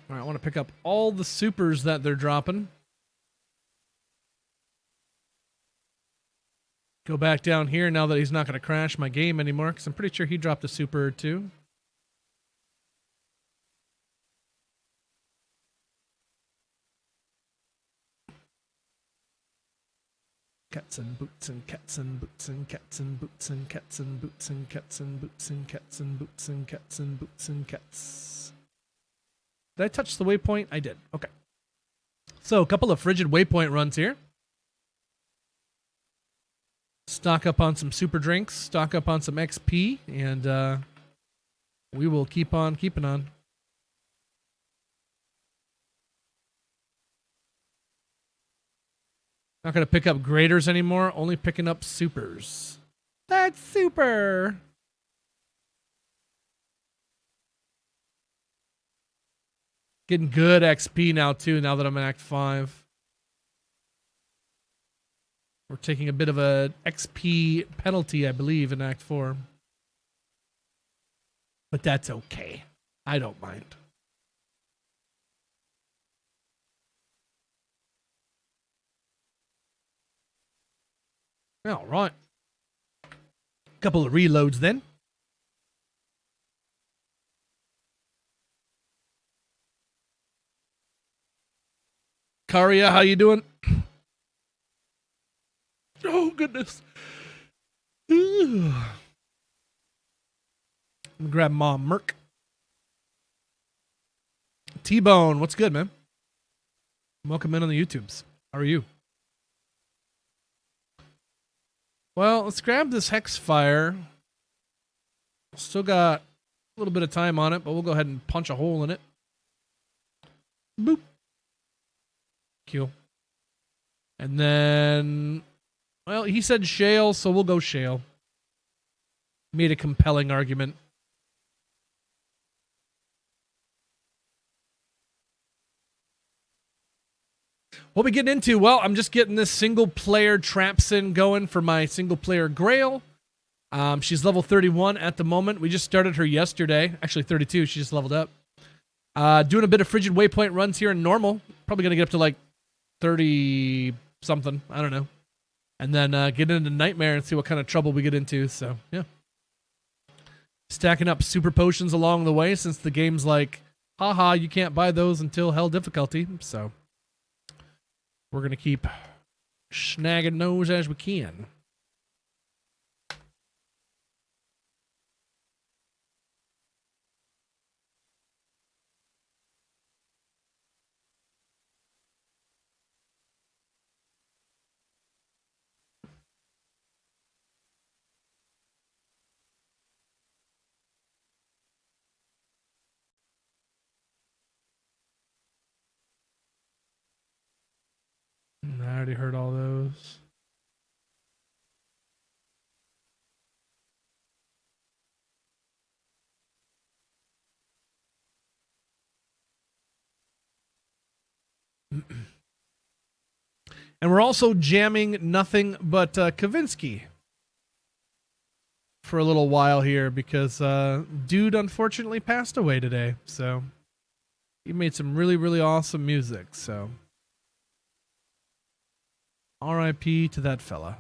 All right, I want to pick up all the supers that they're dropping. Go back down here now that he's not going to crash my game anymore, because I'm pretty sure he dropped a super or 2. Cats and boots and cats and boots and cats and boots and cats and boots and cats and boots and cats and boots and cats and boots and cats. Did I touch the waypoint? I did. Okay. So a couple of frigid waypoint runs here. Stock up on some super drinks, stock up on some XP, and we will keep on keeping on. Not going to pick up graders anymore, only picking up supers. That's super! Getting good XP now, too, now that I'm in Act 5. We're taking a bit of a XP penalty, I believe, in Act 4. But that's okay. I don't mind. All right. Couple of reloads then. Karia, how you doing? Oh, goodness. I'm gonna grab Mom Merc. T-Bone, what's good, man? Welcome in on the YouTubes. How are you? Well, let's grab this Hex Fire. Still got a little bit of time on it, but we'll go ahead and punch a hole in it. Boop. Q. And then... Well, he said shale, so we'll go shale. Made a compelling argument. What we getting into? Well, I'm just getting this single player Trapsin going for my single player Grail. She's level 31 at the moment. We just started her yesterday. Actually, 32. She just leveled up. Doing a bit of frigid waypoint runs here in normal. Probably going to get up to like 30 something. I don't know. And then get into nightmare and see what kind of trouble we get into. So, yeah. Stacking up super potions along the way since the game's like, haha, you can't buy those until hell difficulty. So, we're going to keep snagging those as we can. I already heard all those. And we're also jamming nothing but Kavinsky for a little while here because dude unfortunately passed away today. So he made some really, really awesome music. So R.I.P. to that fella.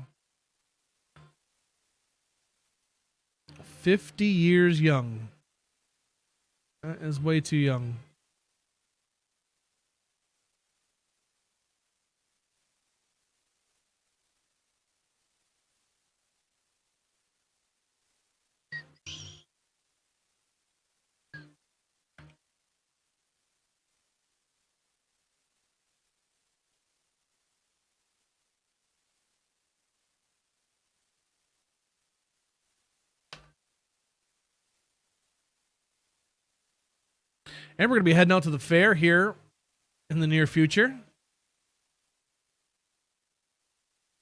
50 years young. That is way too young. And we're going to be heading out to the fair here in the near future.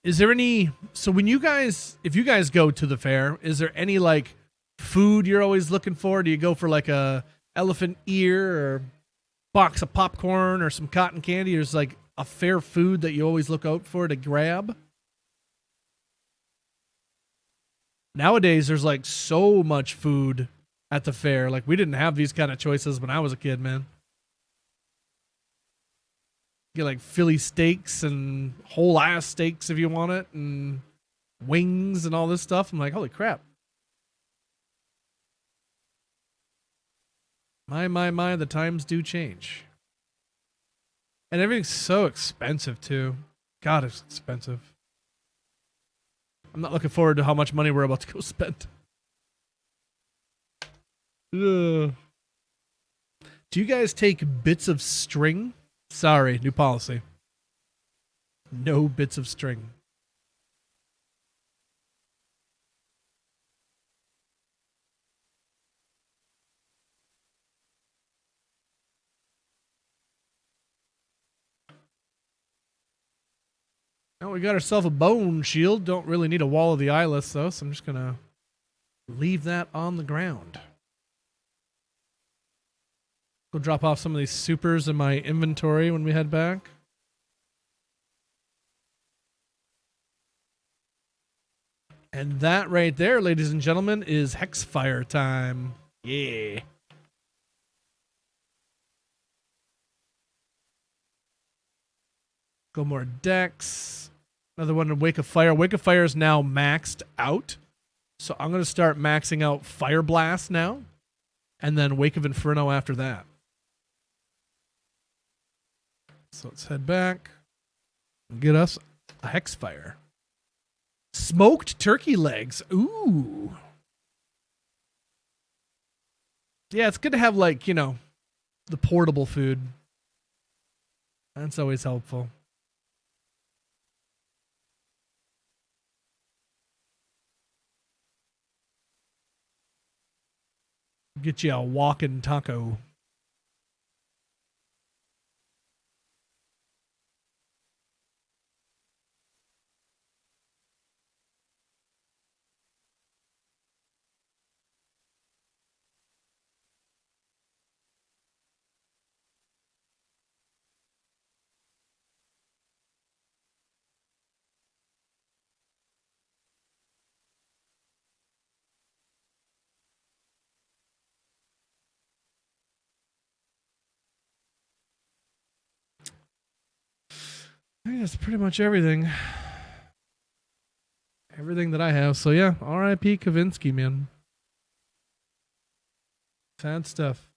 Is there any, so when you guys, if you guys go to the fair, is there any like food you're always looking for? Do you go for like a elephant ear or box of popcorn or some cotton candy? Or is like a fair food that you always look out for to grab? Nowadays, there's like so much food at the fair. Like we didn't have these kind of choices when I was a kid, man. Get like Philly steaks and whole ass steaks if you want it, and wings and all this stuff. I'm like, holy crap. My, the times do change. And everything's so expensive too. God, it's expensive. I'm not looking forward to how much money we're about to go spend. Ugh. Do you guys take bits of string? Sorry, new policy. No bits of string. Oh, we got ourselves a bone shield. Don't really need a wall of the eyeless, though, so I'm just going to leave that on the ground. Go drop off some of these supers in my inventory when we head back. And that right there, ladies and gentlemen, is Hexfire time. Yeah. Go more decks. Another one in Wake of Fire. Wake of Fire is now maxed out. So I'm going to start maxing out Fire Blast now. And then Wake of Inferno after that. So let's head back and get us a Hexfire. Smoked turkey legs. Ooh. Yeah, it's good to have, like, you know, the portable food. That's always helpful. Get you a walking taco. it's pretty much everything. Everything that I have. So yeah, R.I.P. Kavinsky, man. Sad stuff.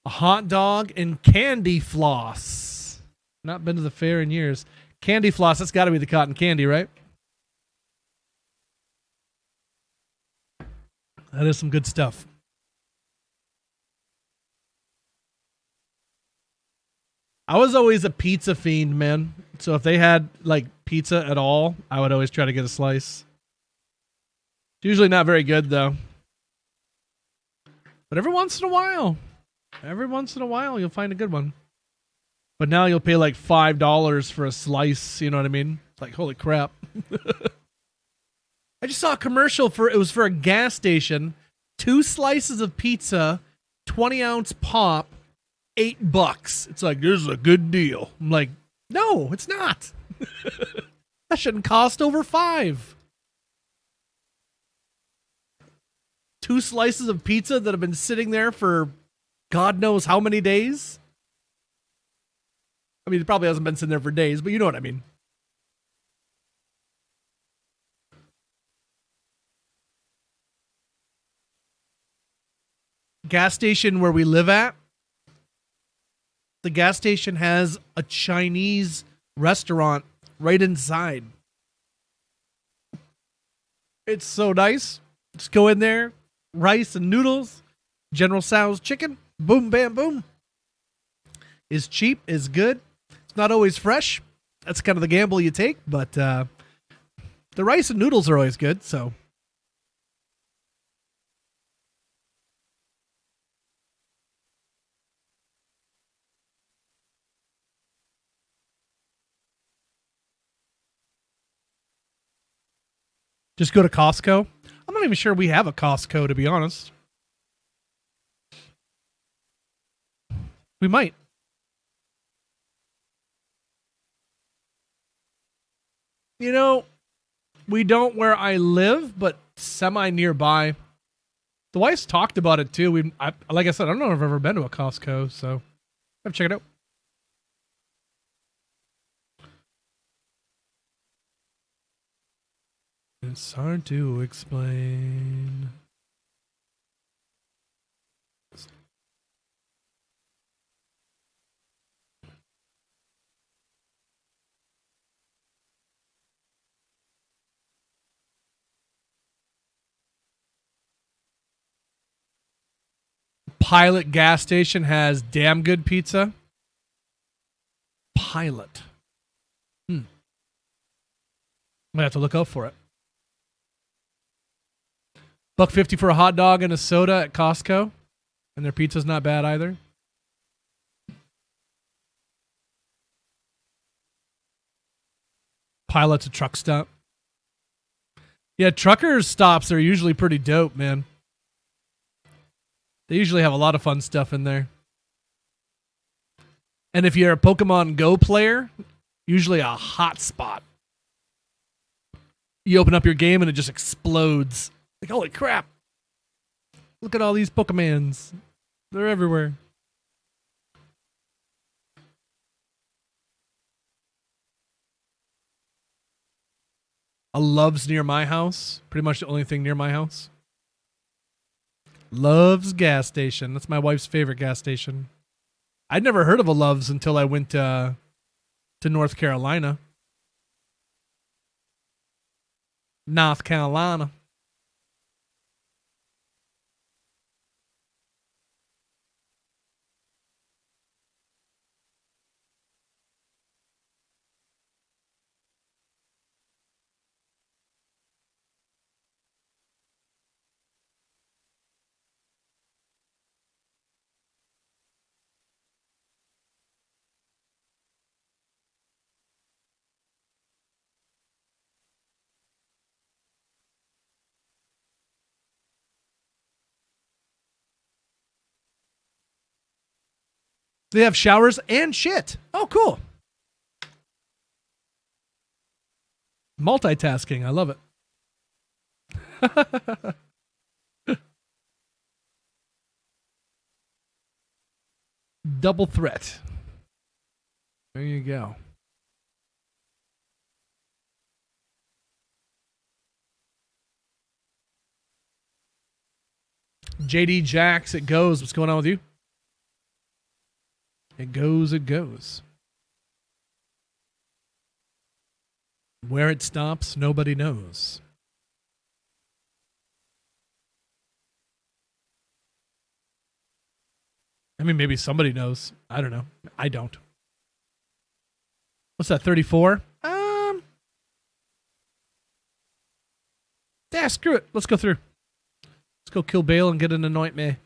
A hot dog and candy floss. Not been to the fair in years. Candy floss, that's got to be the cotton candy, right? That is some good stuff. I was always a pizza fiend, man. So if they had like pizza at all, I would always try to get a slice. It's usually not very good though. But every once in a while, you'll find a good one. But now you'll pay like $5 for a slice, you know what I mean? It's like, holy crap. I just saw a commercial it was for a gas station. 2 slices of pizza, 20-ounce pop, $8. It's like, this is a good deal. I'm like, no, it's not. That shouldn't cost over $5. 2 slices of pizza that have been sitting there for God knows how many days. I mean, it probably hasn't been sitting there for days, but you know what I mean. Gas station where we live at, the gas station has a Chinese restaurant right inside. It's so nice. Just go in there, rice and noodles, General Tso's chicken, boom, bam, boom. Is cheap, is good. It's not always fresh. That's kind of the gamble you take, but the rice and noodles are always good, so. Just go to Costco. I'm not even sure we have a Costco, to be honest. We might. You know, we don't where I live, but semi nearby. The wife's talked about it too. Like I said, I don't know if I've ever been to a Costco, so I've check it out. It's hard to explain. Pilot gas station has damn good pizza. Pilot. I have to look out for it. $1.50 for a hot dog and a soda at Costco. And their pizza's not bad either. Pilot's a truck stop. Yeah, truckers stops are usually pretty dope, man. They usually have a lot of fun stuff in there. And if you're a Pokemon Go player, usually a hot spot. You open up your game and it just explodes. Like, holy crap. Look at all these Pokemons. They're everywhere. A Love's near my house. Pretty much the only thing near my house. Love's gas station. That's my wife's favorite gas station. I'd never heard of a Love's until I went to North Carolina. North Carolina. They have showers and shit. Oh, cool. Multitasking. I love it. Double threat. There you go. JD Jax, it goes. What's going on with you? It goes, it goes. Where it stops, nobody knows. I mean, maybe somebody knows. I don't know. I don't. What's that, 34? Yeah, screw it. Let's go through. Let's go kill Bale and get an Anoint Me.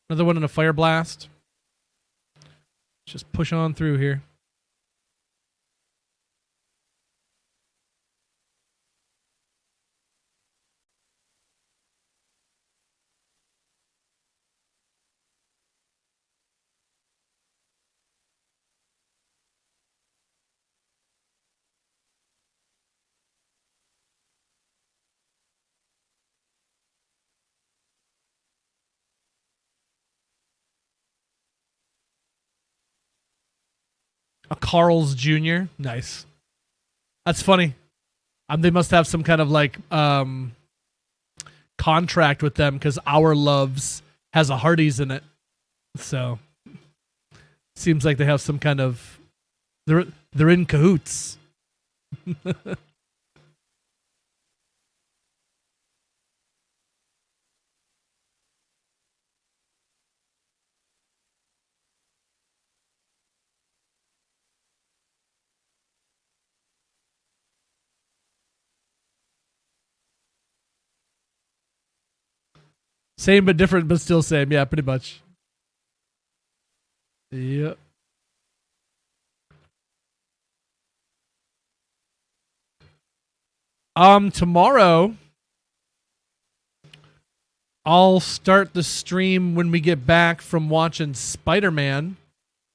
Another one in a Fire Blast. Just push on through here. A Carl's Jr. Nice. That's funny. They must have some kind of like contract with them because Our Loves has a Hardee's in it. So seems like they have some kind of they're in cahoots. Same but different, but still same. Yeah, pretty much. Yep. Tomorrow I'll start the stream when we get back from watching Spider-Man.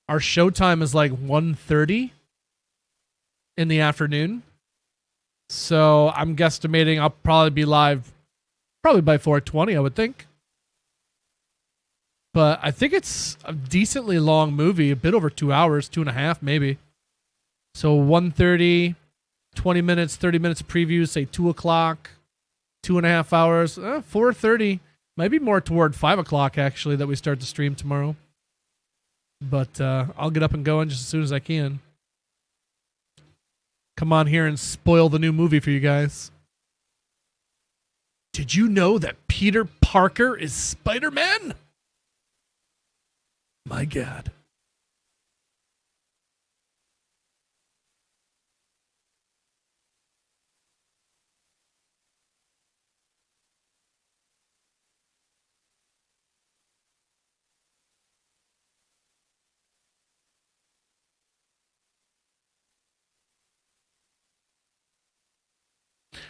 Our showtime is like 1:30 in the afternoon. So I'm guesstimating I'll probably be live probably by 4:20, I would think. But I think it's a decently long movie, a bit over 2 hours, 2.5 maybe. So 1:30, 20 minutes, 30 minutes of preview, say 2 o'clock, 2.5 hours, 4:30, maybe more toward 5 o'clock actually that we start the stream tomorrow. But I'll get up and going just as soon as I can. Come on here and spoil the new movie for you guys. Did you know that Peter Parker is Spider-Man? My God.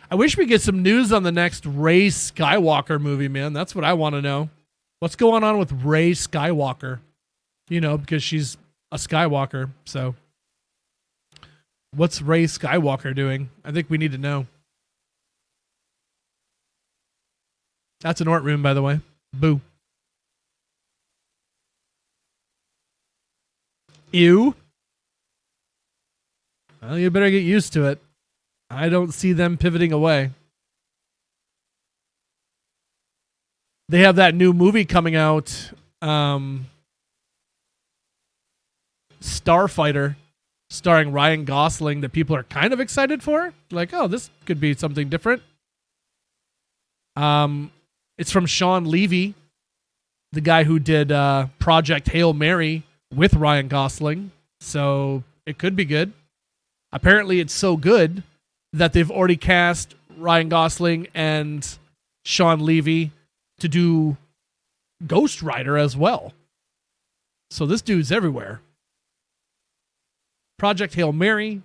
I wish we get some news on the next Rey Skywalker movie, man. That's what I want to know. What's going on with Rey Skywalker? You know, because she's a Skywalker. So what's Rey Skywalker doing? I think we need to know. That's an Ort room, by the way. Boo. Ew. Well, you better get used to it. I don't see them pivoting away. They have that new movie coming out, Starfighter, starring Ryan Gosling, that people are kind of excited for. Like, oh, this could be something different. It's from Sean Levy, the guy who did Project Hail Mary with Ryan Gosling. So it could be good. Apparently it's so good that they've already cast Ryan Gosling and Sean Levy to do Ghost Rider as well. So this dude's everywhere. Project Hail Mary,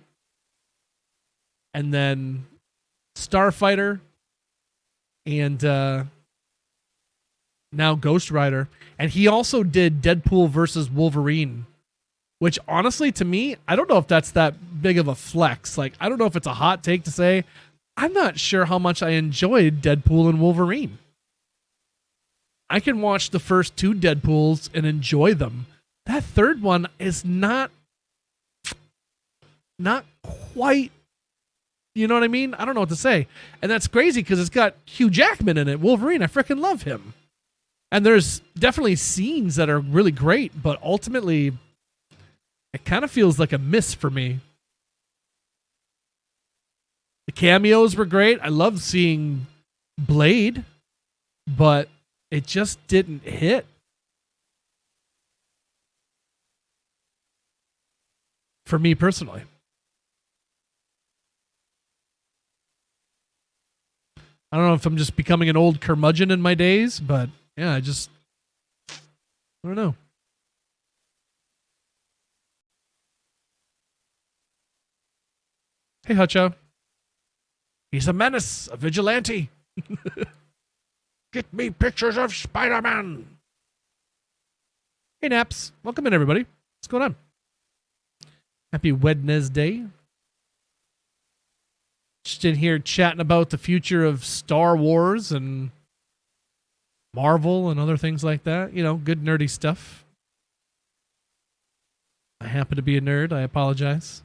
and then Starfighter, and now Ghost Rider. And he also did Deadpool versus Wolverine, which honestly, to me, I don't know if that's that big of a flex. Like, I don't know if it's a hot take to say. I'm not sure how much I enjoyed Deadpool and Wolverine. I can watch the first 2 Deadpools and enjoy them. That third one is not quite, you know what I mean? I don't know what to say. And that's crazy because it's got Hugh Jackman in it. Wolverine, I freaking love him. And there's definitely scenes that are really great, but ultimately, it kind of feels like a miss for me. The cameos were great. I loved seeing Blade, but it just didn't hit. For me personally. I don't know if I'm just becoming an old curmudgeon in my days, but yeah, I don't know. Hey, Hutcho. He's a menace, a vigilante. Get me pictures of Spider-Man. Hey, Naps. Welcome in, everybody. What's going on? Happy Wednesday. Just in here chatting about the future of Star Wars and Marvel and other things like that. You know, good nerdy stuff. I happen to be a nerd. I apologize.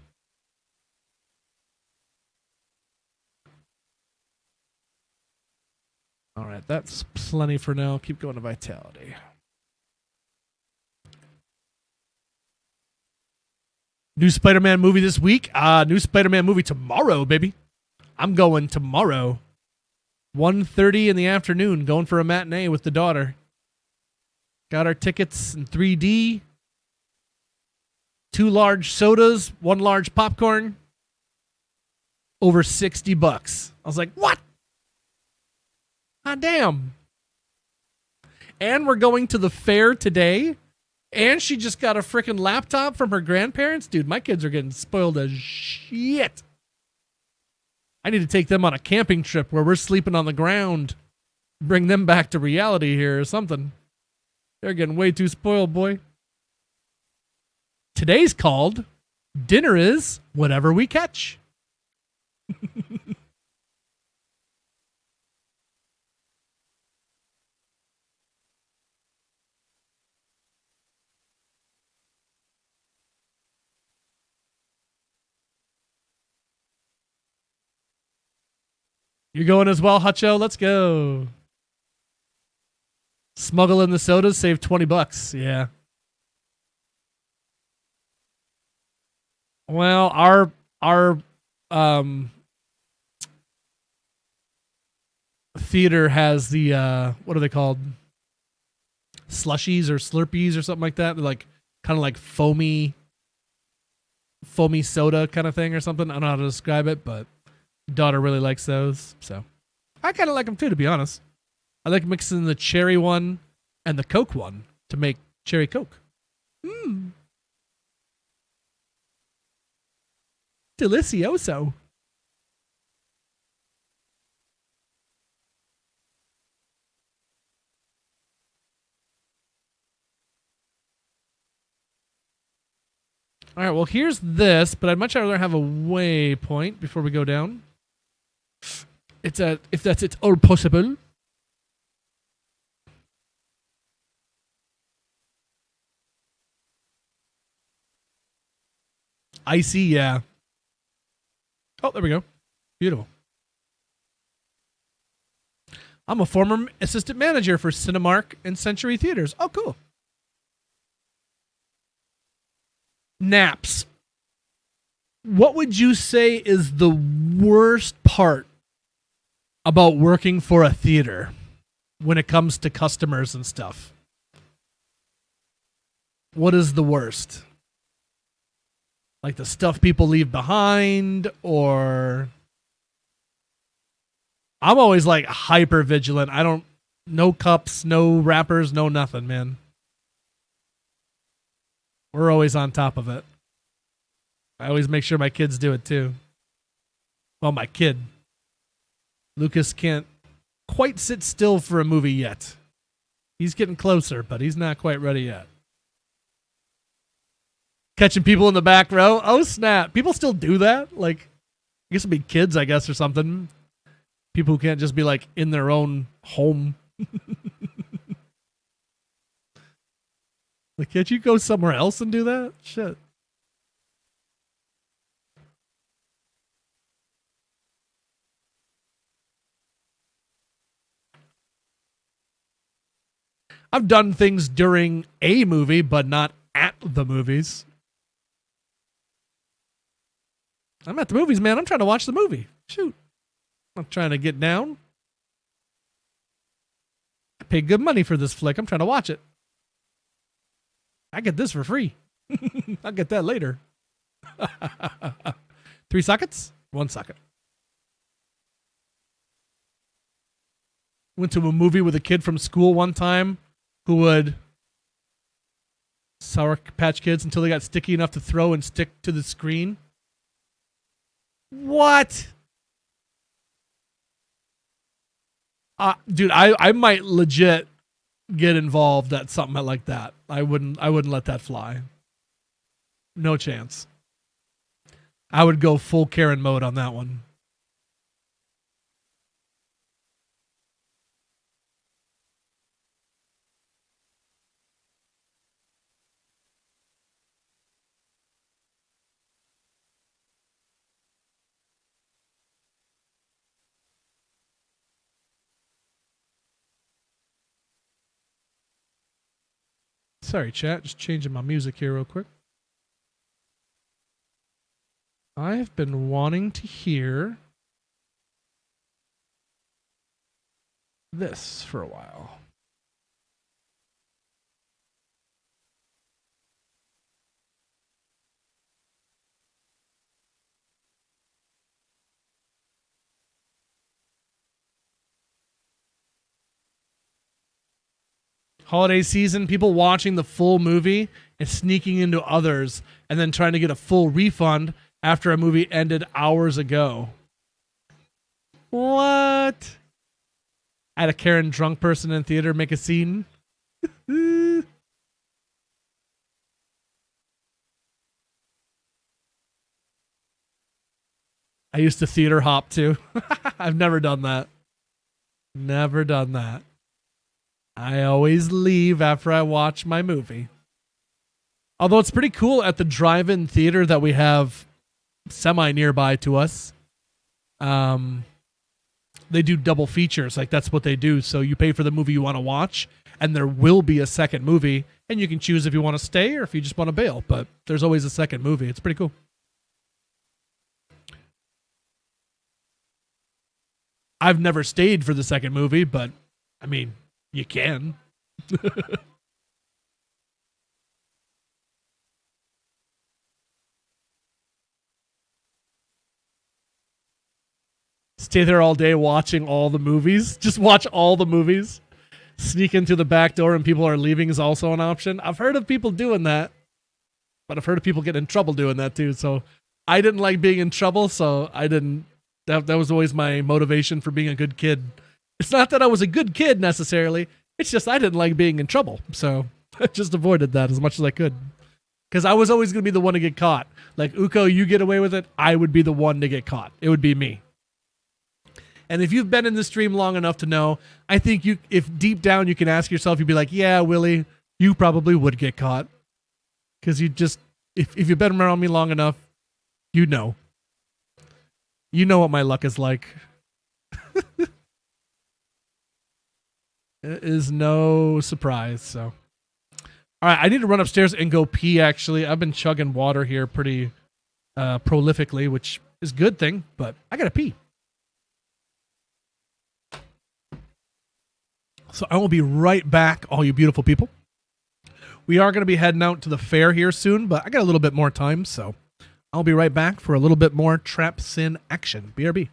All right, that's plenty for now. Keep going to Vitality. New Spider-Man movie this week. New Spider-Man movie tomorrow, baby. I'm going tomorrow. 1:30 in the afternoon, going for a matinee with the daughter. Got our tickets in 3D. 2 large sodas, 1 large popcorn. Over $60. I was like, what? Damn. And we're going to the fair today. And she just got a freaking laptop from her grandparents. Dude, my kids are getting spoiled as shit. I need to take them on a camping trip where we're sleeping on the ground. Bring them back to reality here or something. They're getting way too spoiled, boy. Today's called Dinner is Whatever We Catch. You're going as well, Hutcho? Let's go. Smuggle in the sodas, save $20. Yeah. Well, our theater has the what are they called? Slushies or Slurpees or something like that. They're like kind of like foamy soda kind of thing or something. I don't know how to describe it, but daughter really likes those, so I kind of like them too, to be honest. I like mixing the cherry one and the Coke one to make cherry Coke. Delicioso. All right, well, here's this, but I'd much rather have a waypoint before we go down. It's if that's it's all possible. Icy, yeah. Oh, there we go. Beautiful. I'm a former assistant manager for Cinemark and Century Theaters. Oh, cool. Naps. What would you say is the worst part about working for a theater when it comes to customers and stuff? What is the worst? Like the stuff people leave behind, or I'm always like hyper vigilant. No cups, no wrappers, no nothing, man. We're always on top of it. I always make sure my kids do it too. Well, my kid. Lucas can't quite sit still for a movie yet. He's getting closer, but he's not quite ready yet. Catching people in the back row. Oh, snap. People still do that? Like, I guess it'd be kids, I guess, or something. People who can't just be, like, in their own home. Like, can't you go somewhere else and do that? Shit. I've done things during a movie, but not at the movies. I'm at the movies, man. I'm trying to watch the movie. Shoot. I'm not trying to get down. I paid good money for this flick. I'm trying to watch it. I get this for free. I'll get that later. 3 sockets? 1 socket. Went to a movie with a kid from school one time who would Sour Patch Kids until they got sticky enough to throw and stick to the screen. What? Dude, I might legit get involved at something like that. I wouldn't let that fly. No chance. I would go full Karen mode on that one. Sorry, chat. Just changing my music here real quick. I've been wanting to hear this for a while. Holiday season, people watching the full movie and sneaking into others and then trying to get a full refund after a movie ended hours ago. What? I had a Karen drunk person in theater make a scene. I used to theater hop too. I've never done that. Never done that. I always leave after I watch my movie. Although it's pretty cool at the drive-in theater that we have semi nearby to us. They do double features. Like, that's what they do. So you pay for the movie you want to watch, and there will be a second movie, and you can choose if you want to stay or if you just want to bail. But there's always a second movie. It's pretty cool. I've never stayed for the second movie, but I mean, you can. Stay there all day watching all the movies. Just watch all the movies. Sneak into the back door and people are leaving is also an option. I've heard of people doing that, but I've heard of people getting in trouble doing that too. So I didn't like being in trouble, so I didn't. That was always my motivation for being a good kid. It's not that I was a good kid necessarily. It's just I didn't like being in trouble. So I just avoided that as much as I could. Because I was always going to be the one to get caught. Like, Uko, you get away with it. I would be the one to get caught. It would be me. And if you've been in the stream long enough to know, I think if deep down you can ask yourself, you'd be like, yeah, Willie, you probably would get caught. Because you just, if you've been around me long enough, you know. You know what my luck is like. It is no surprise. So, all right, I need to run upstairs and go pee. Actually, I've been chugging water here pretty prolifically, which is a good thing. But I gotta pee. So I will be right back, all you beautiful people. We are going to be heading out to the fair here soon, but I got a little bit more time, so I'll be right back for a little bit more Trapsin action. BRB.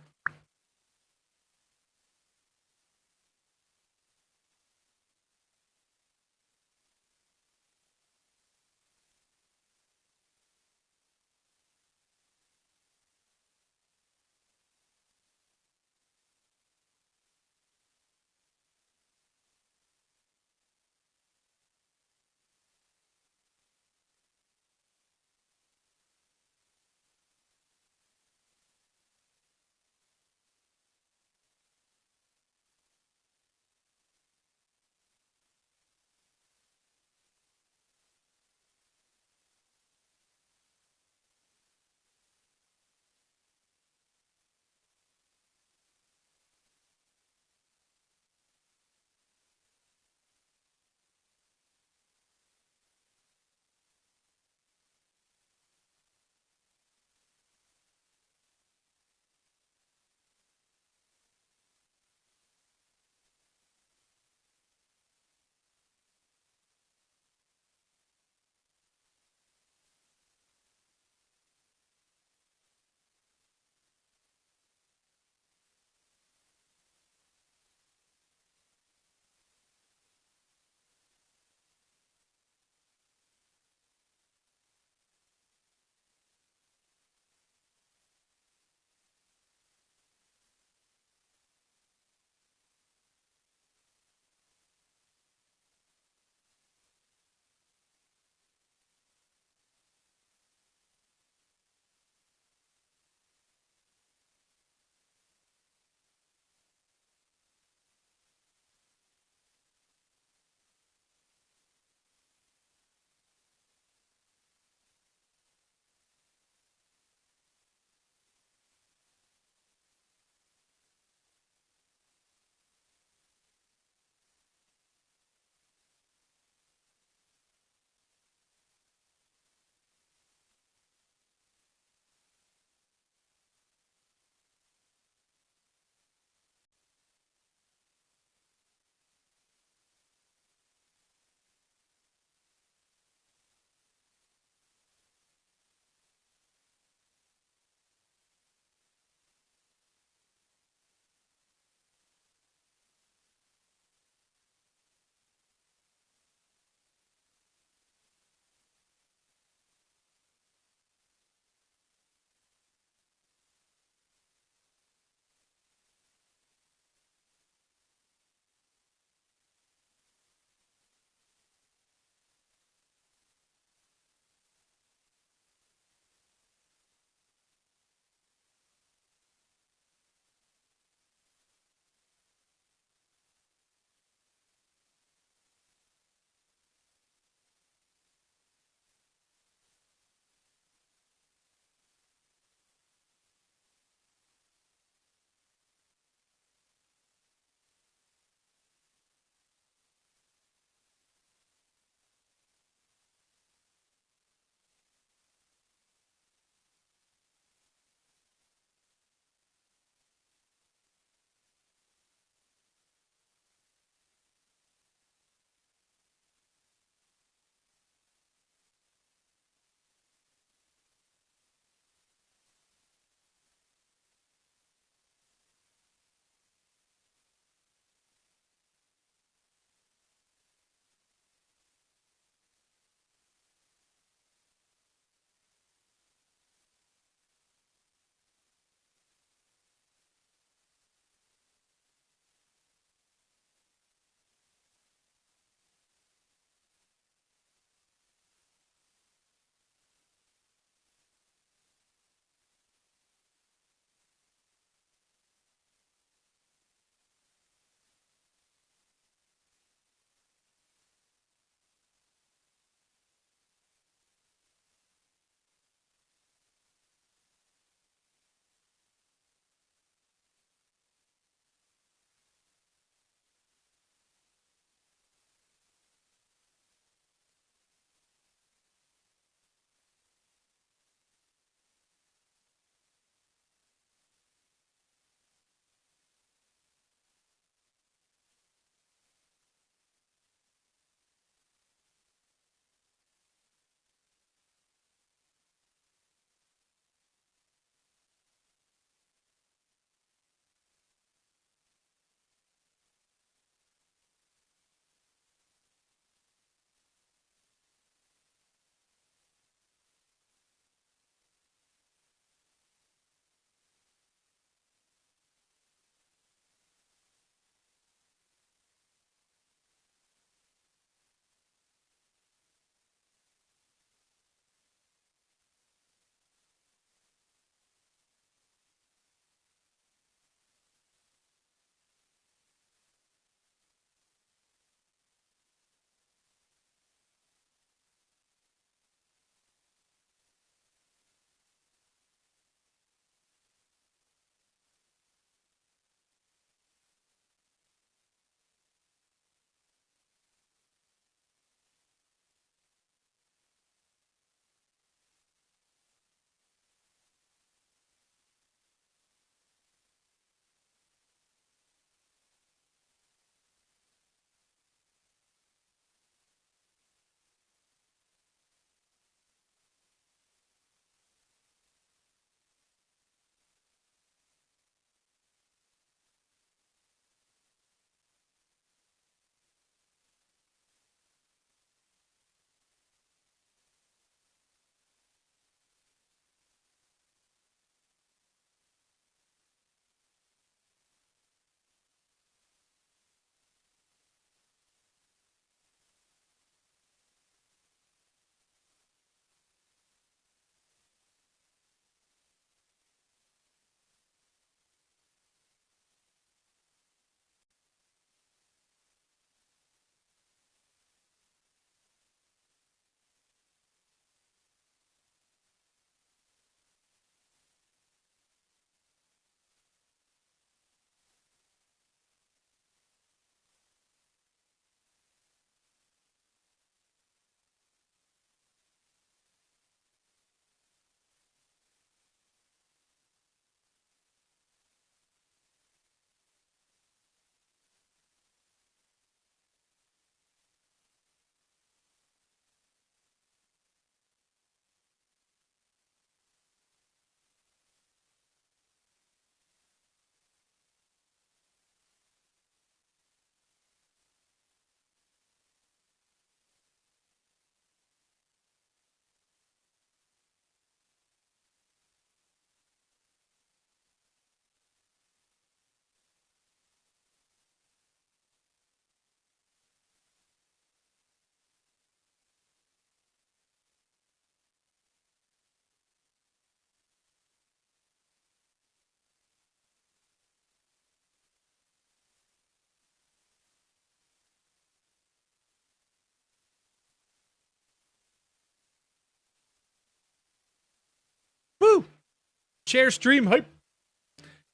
Chair stream hype.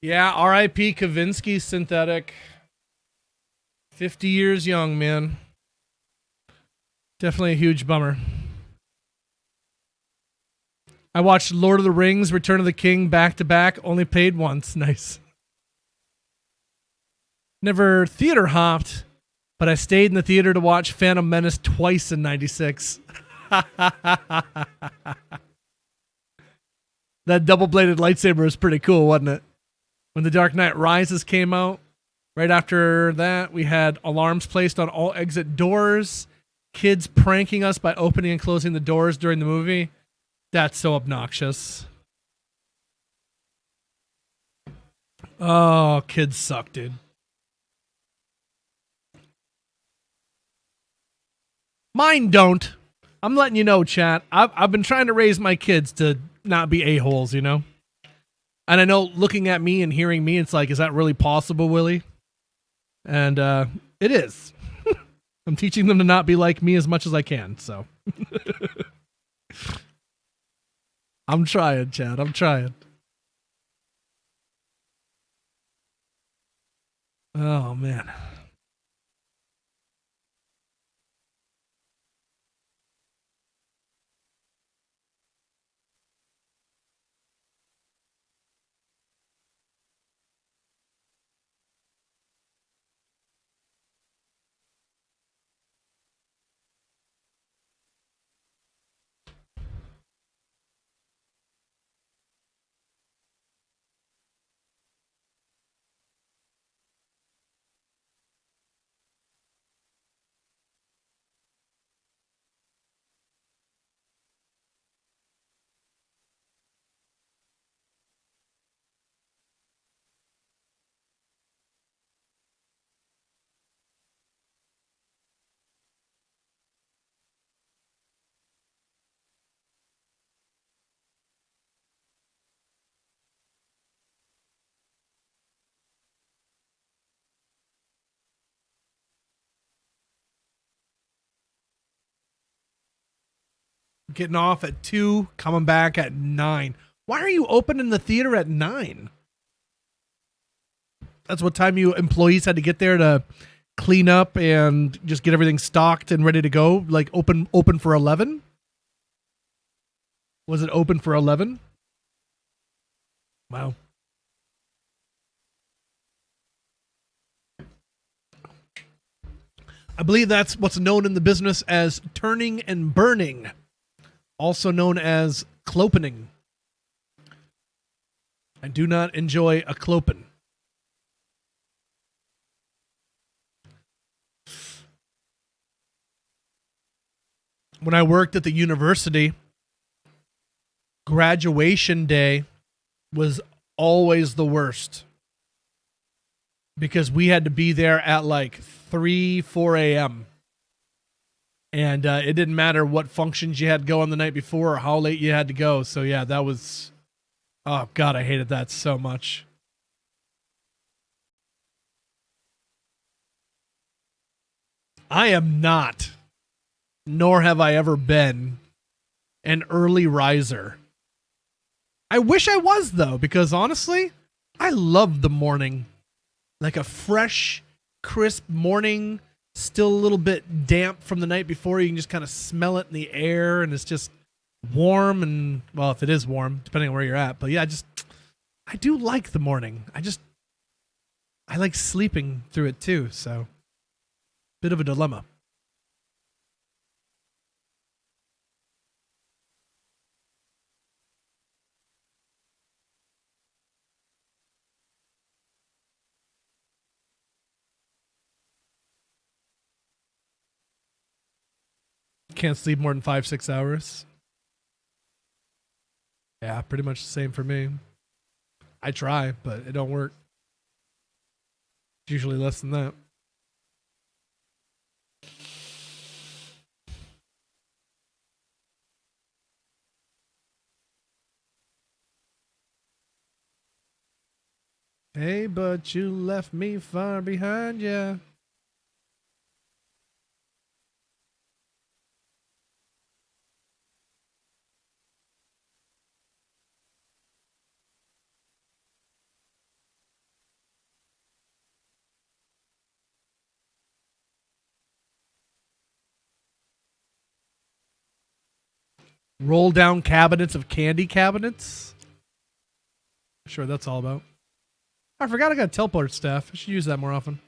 Yeah, R.I.P. Kavinsky synthetic. 50 years young, man. Definitely a huge bummer. I watched Lord of the Rings, Return of the King back to back. Only paid once. Nice. Never theater hopped, but I stayed in the theater to watch Phantom Menace twice in 96. That double-bladed lightsaber was pretty cool, wasn't it? When The Dark Knight Rises came out, right after that, we had alarms placed on all exit doors, kids pranking us by opening and closing the doors during the movie. That's so obnoxious. Oh, kids suck, dude. Mine don't. I'm letting you know, chat. I've been trying to raise my kids to not be a-holes, you know? And I know looking at me and hearing me, it's like, is that really possible, Willie? And it is. I'm teaching them to not be like me as much as I can, so. I'm trying, Chad. I'm trying. Oh, man. Getting off at 2, coming back at 9. Why are you opening the theater at 9? That's what time you employees had to get there to clean up and just get everything stocked and ready to go. Like open for 11. Was it open for 11? Wow. I believe that's what's known in the business as turning and burning, also known as clopening. I do not enjoy a clopen. When I worked at the university, graduation day was always the worst because we had to be there at like 4 a.m. And it didn't matter what functions you had going the night before or how late you had to go. So yeah, that was, oh God, I hated that so much. I am not, nor have I ever been, an early riser. I wish I was though, because honestly, I love the morning. Like a fresh, crisp morning, still a little bit damp from the night before. You can just kind of smell it in the air, and it's just warm. And well, if it is warm, depending on where you're at. But yeah, I do like the morning. I like sleeping through it too. So, bit of a dilemma. Can't sleep more than 5-6 hours. Yeah, pretty much the same for me. I try, but it don't work. It's usually less than that. Hey, but you left me far behind, yeah. Roll down cabinets of candy cabinets. Sure, that's all about. I forgot I got teleport staff. I should use that more often.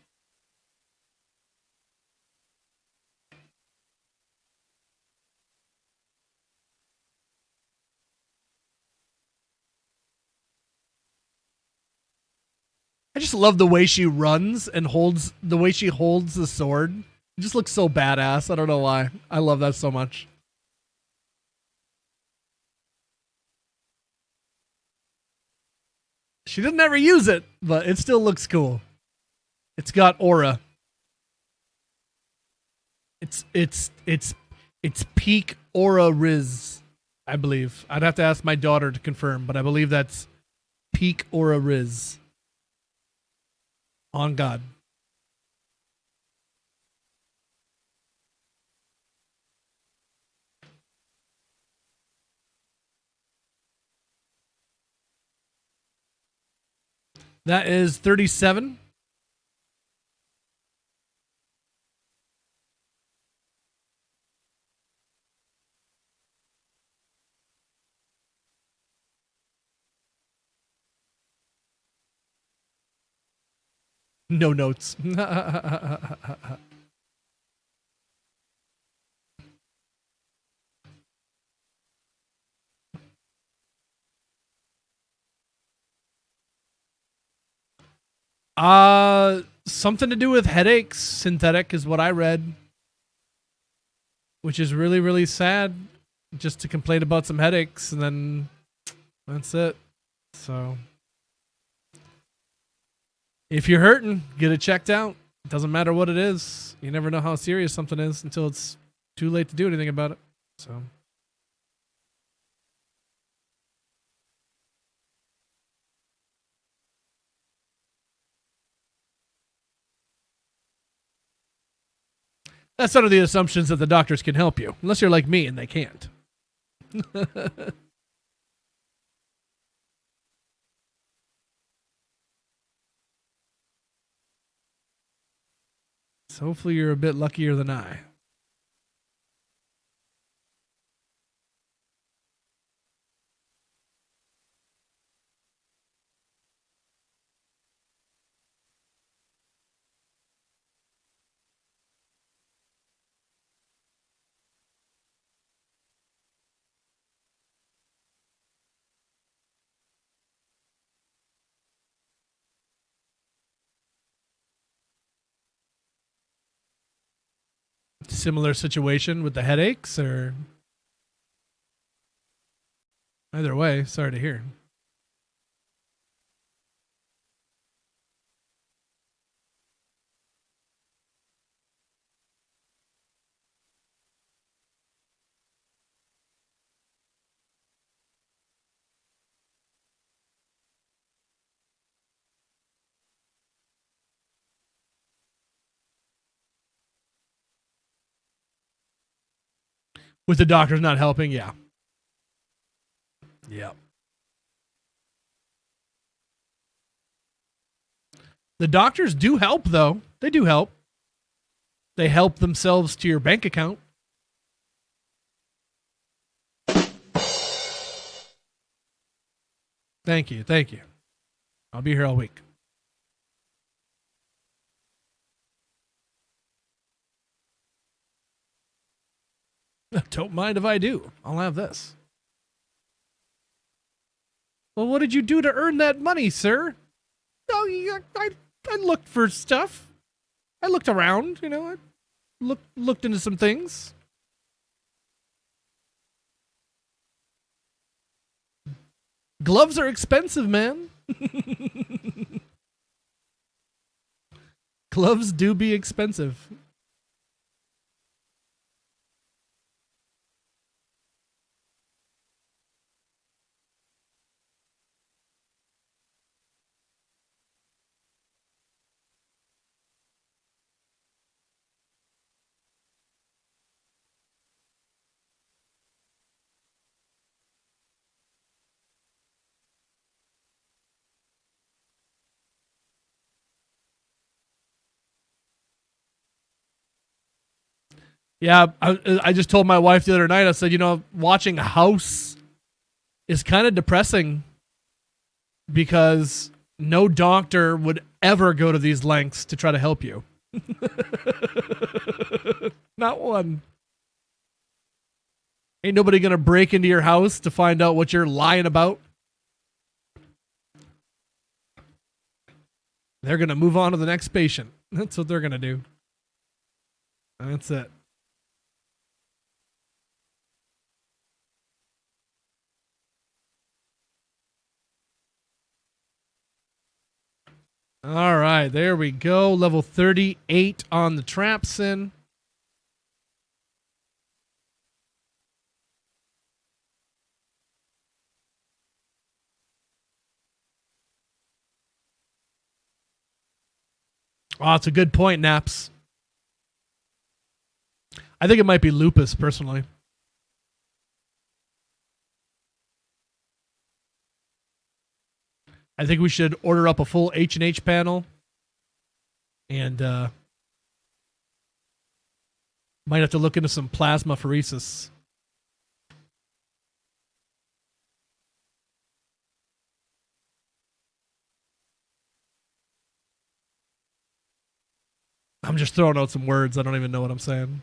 I just love the way she runs and holds the way she holds the sword. It just looks so badass. I don't know why. I love that so much. She didn't ever use it, but it still looks cool. It's got aura. It's peak aura riz, I believe. I'd have to ask my daughter to confirm, but I believe that's peak aura riz. On God. That is 37. No notes. Something to do with headaches. Synthetic is what I read, which is really, really sad. Just to complain about some headaches, and then that's it. So, if you're hurting, get it checked out. It doesn't matter what it is. You never know how serious something is until it's too late to do anything about it. So. That's under the assumptions that the doctors can help you, unless you're like me and they can't. So hopefully you're a bit luckier than I. Similar situation with the headaches, or either way, sorry to hear. With the doctors not helping, yeah. Yeah. The doctors do help, though. They do help. They help themselves to your bank account. Thank you. Thank you. I'll be here all week. Don't mind if I do. I'll have this. Well, what did you do to earn that money, sir? Oh, yeah, I looked for stuff. I looked around, you know. I looked into some things. Gloves are expensive, man. Gloves do be expensive. Yeah, I just told my wife the other night, I said, watching House is kind of depressing because no doctor would ever go to these lengths to try to help you. Not one. Ain't nobody going to break into your house to find out what you're lying about. They're going to move on to the next patient. That's what they're going to do. That's it. All right, there we go. Level 38 on the Trapsin. Oh, it's a good point, Naps. I think it might be lupus, personally. I think we should order up a full H&H panel. And might have to look into some plasmapheresis. I'm just throwing out some words. I don't even know what I'm saying.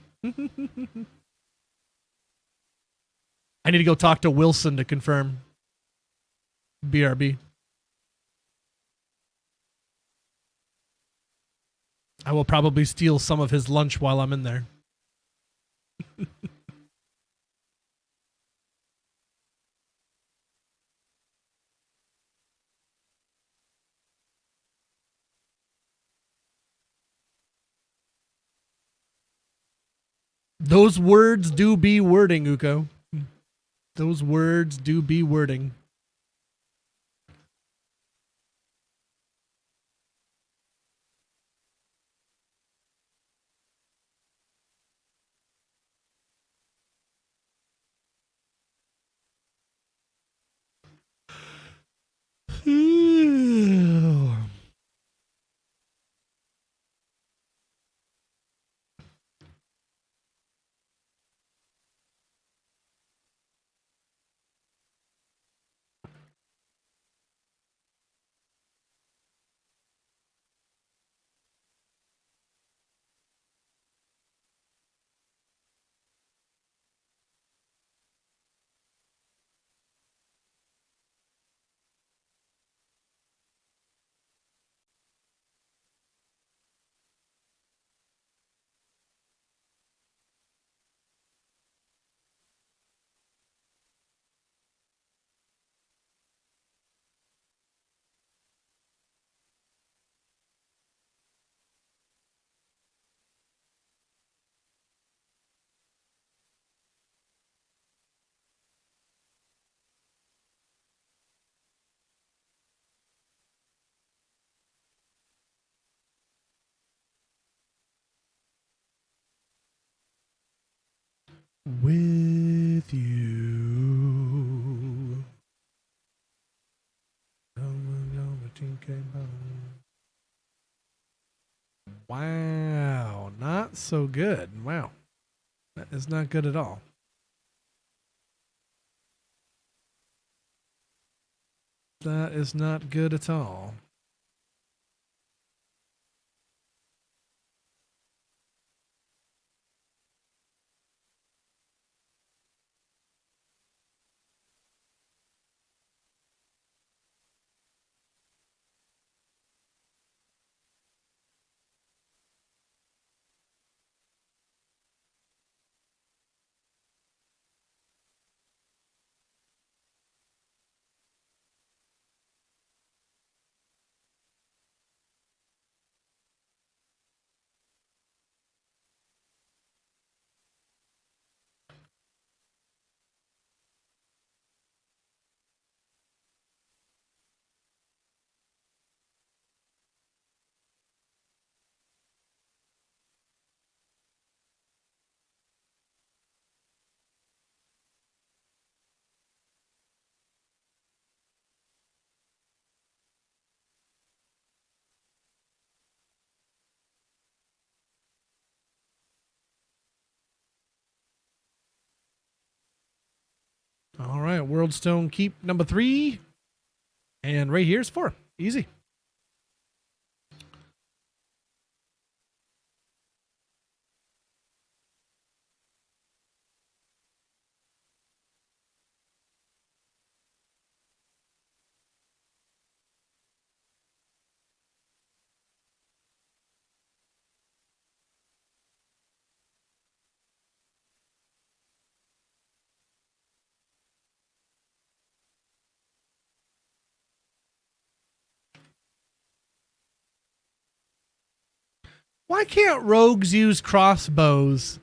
I need to go talk to Wilson to confirm. BRB. I will probably steal some of his lunch while I'm in there. Those words do be wording, Uko. Those words do be wording. With you. Wow, not so good. Wow. That is not good at all. That is not good at all. World Stone Keep number 3. And right here's 4. Easy. Why can't rogues use crossbows?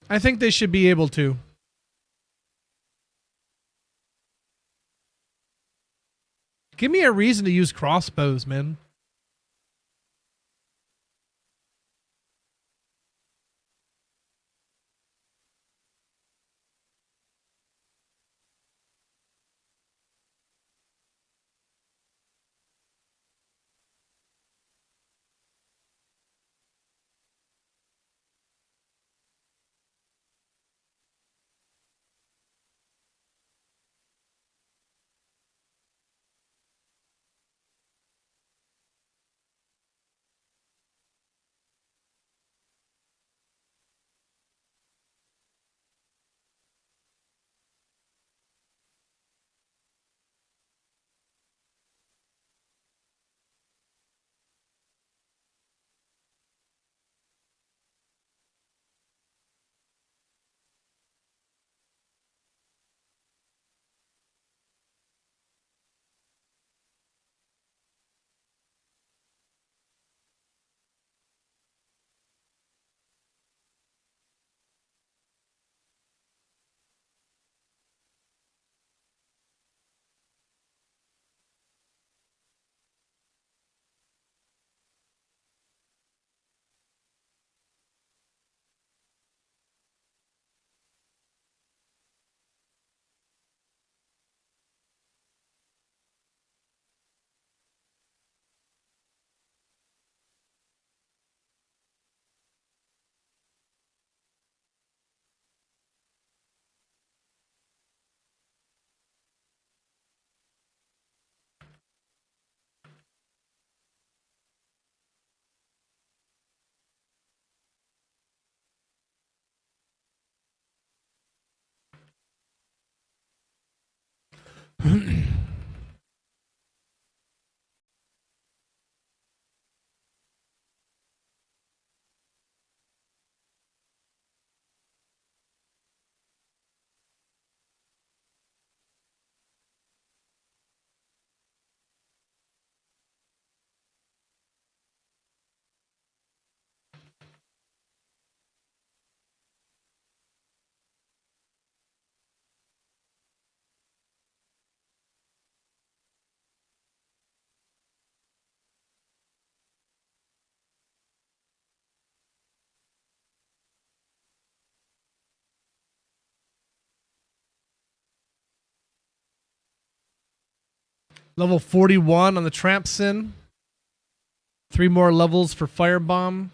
I think they should be able to. Give me a reason to use crossbows, man. Level 41 on the Trapsin. 3 more levels for Firebomb.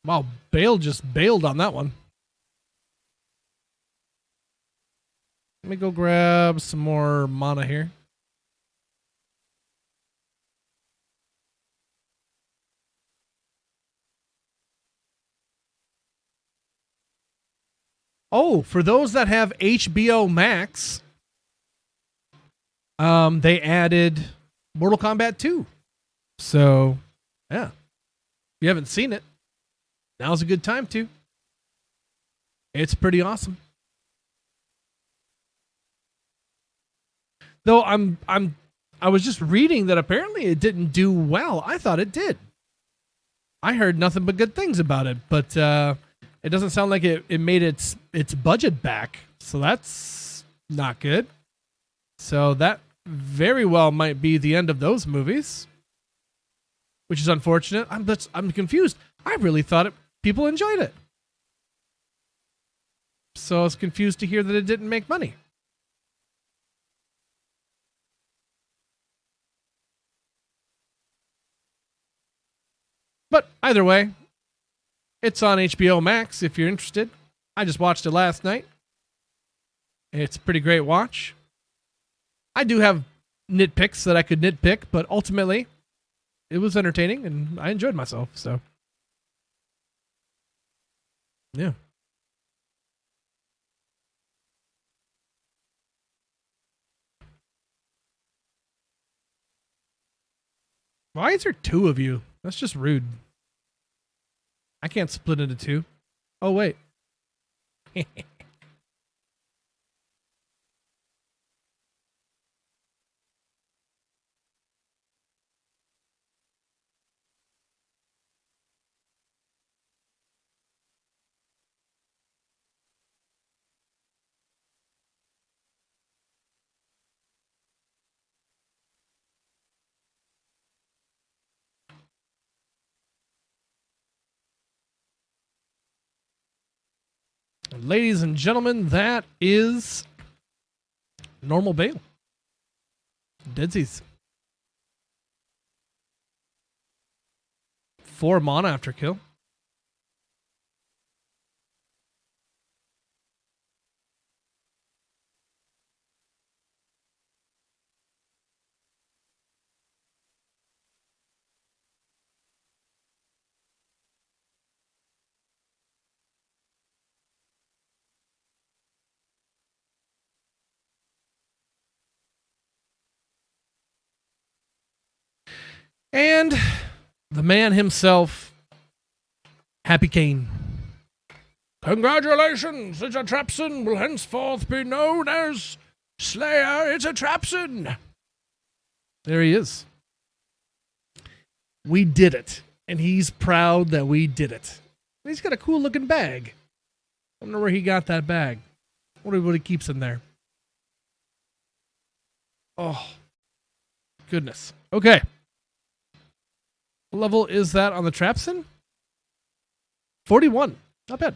Wow, Bale just bailed on that one. Let me go grab some more mana here. Oh, for those that have HBO Max, they added Mortal Kombat 2. So, yeah. If you haven't seen it, now's a good time to. It's pretty awesome. Though I was just reading that apparently it didn't do well. I thought it did. I heard nothing but good things about it, but It doesn't sound like it made its budget back, so that's not good. So that very well might be the end of those movies, which is unfortunate. I'm confused. I really thought people enjoyed it. So I was confused to hear that it didn't make money. But either way, it's on HBO Max if you're interested. I just watched it last night. It's a pretty great watch. I do have nitpicks that I could nitpick, but ultimately, it was entertaining and I enjoyed myself. So, yeah. Why is there two of you? That's just rude. I can't split into two. Oh, wait. Ladies and gentlemen, that is normal bail. Deadsies. 4 mana after kill. And the man himself, Happy Kane. Congratulations, it's a Trapsin will henceforth be known as Slayer, it's a Trapsin. There he is. We did it. And he's proud that we did it. He's got a cool looking bag. I wonder where he got that bag. I wonder what he keeps in there. Oh, goodness. Okay. What level is that on the Trapsin? 41. Not bad.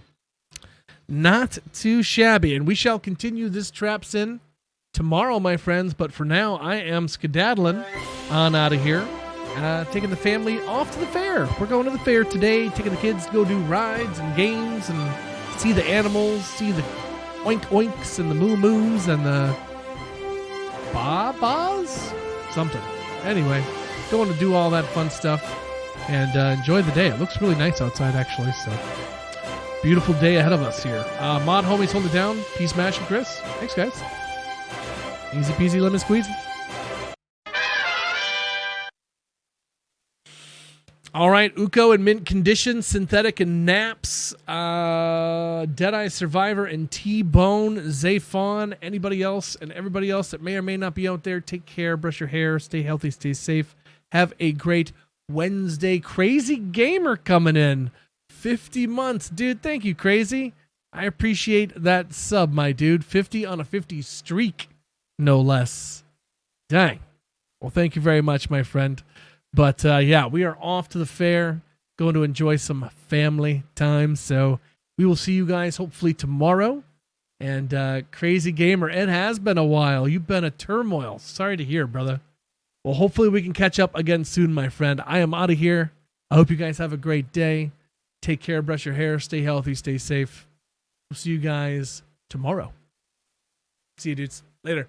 Not too shabby. And we shall continue this Trapsin tomorrow, my friends. But for now, I am skedaddling on out of here. Taking the family off to the fair. We're going to the fair today. Taking the kids to go do rides and games and see the animals. See the oink oinks and the moo moos and the ba-bas? Something. Anyway, going to do all that fun stuff and enjoy the day. It looks really nice outside, actually. So, beautiful day ahead of us here. Mod homies, hold it down. Peace, Mash, and Chris. Thanks, guys. Easy peasy, lemon squeezy. All right, Uko and mint condition, synthetic and naps, Deadeye Survivor and T-Bone, Zayfon, anybody else and everybody else that may or may not be out there. Take care, brush your hair, stay healthy, stay safe. Have a great Wednesday. Crazy Gamer coming in. 50 months. Dude, thank you, Crazy. I appreciate that sub, my dude. 50 on a 50 streak, no less. Dang. Well, thank you very much, my friend. But yeah, we are off to the fair, going to enjoy some family time. So we will see you guys hopefully tomorrow. And Crazy Gamer, it has been a while. You've been a turmoil. Sorry to hear, brother. Well, hopefully we can catch up again soon, my friend. I am out of here. I hope you guys have a great day. Take care, brush your hair, stay healthy, stay safe. We'll see you guys tomorrow. See you, dudes. Later.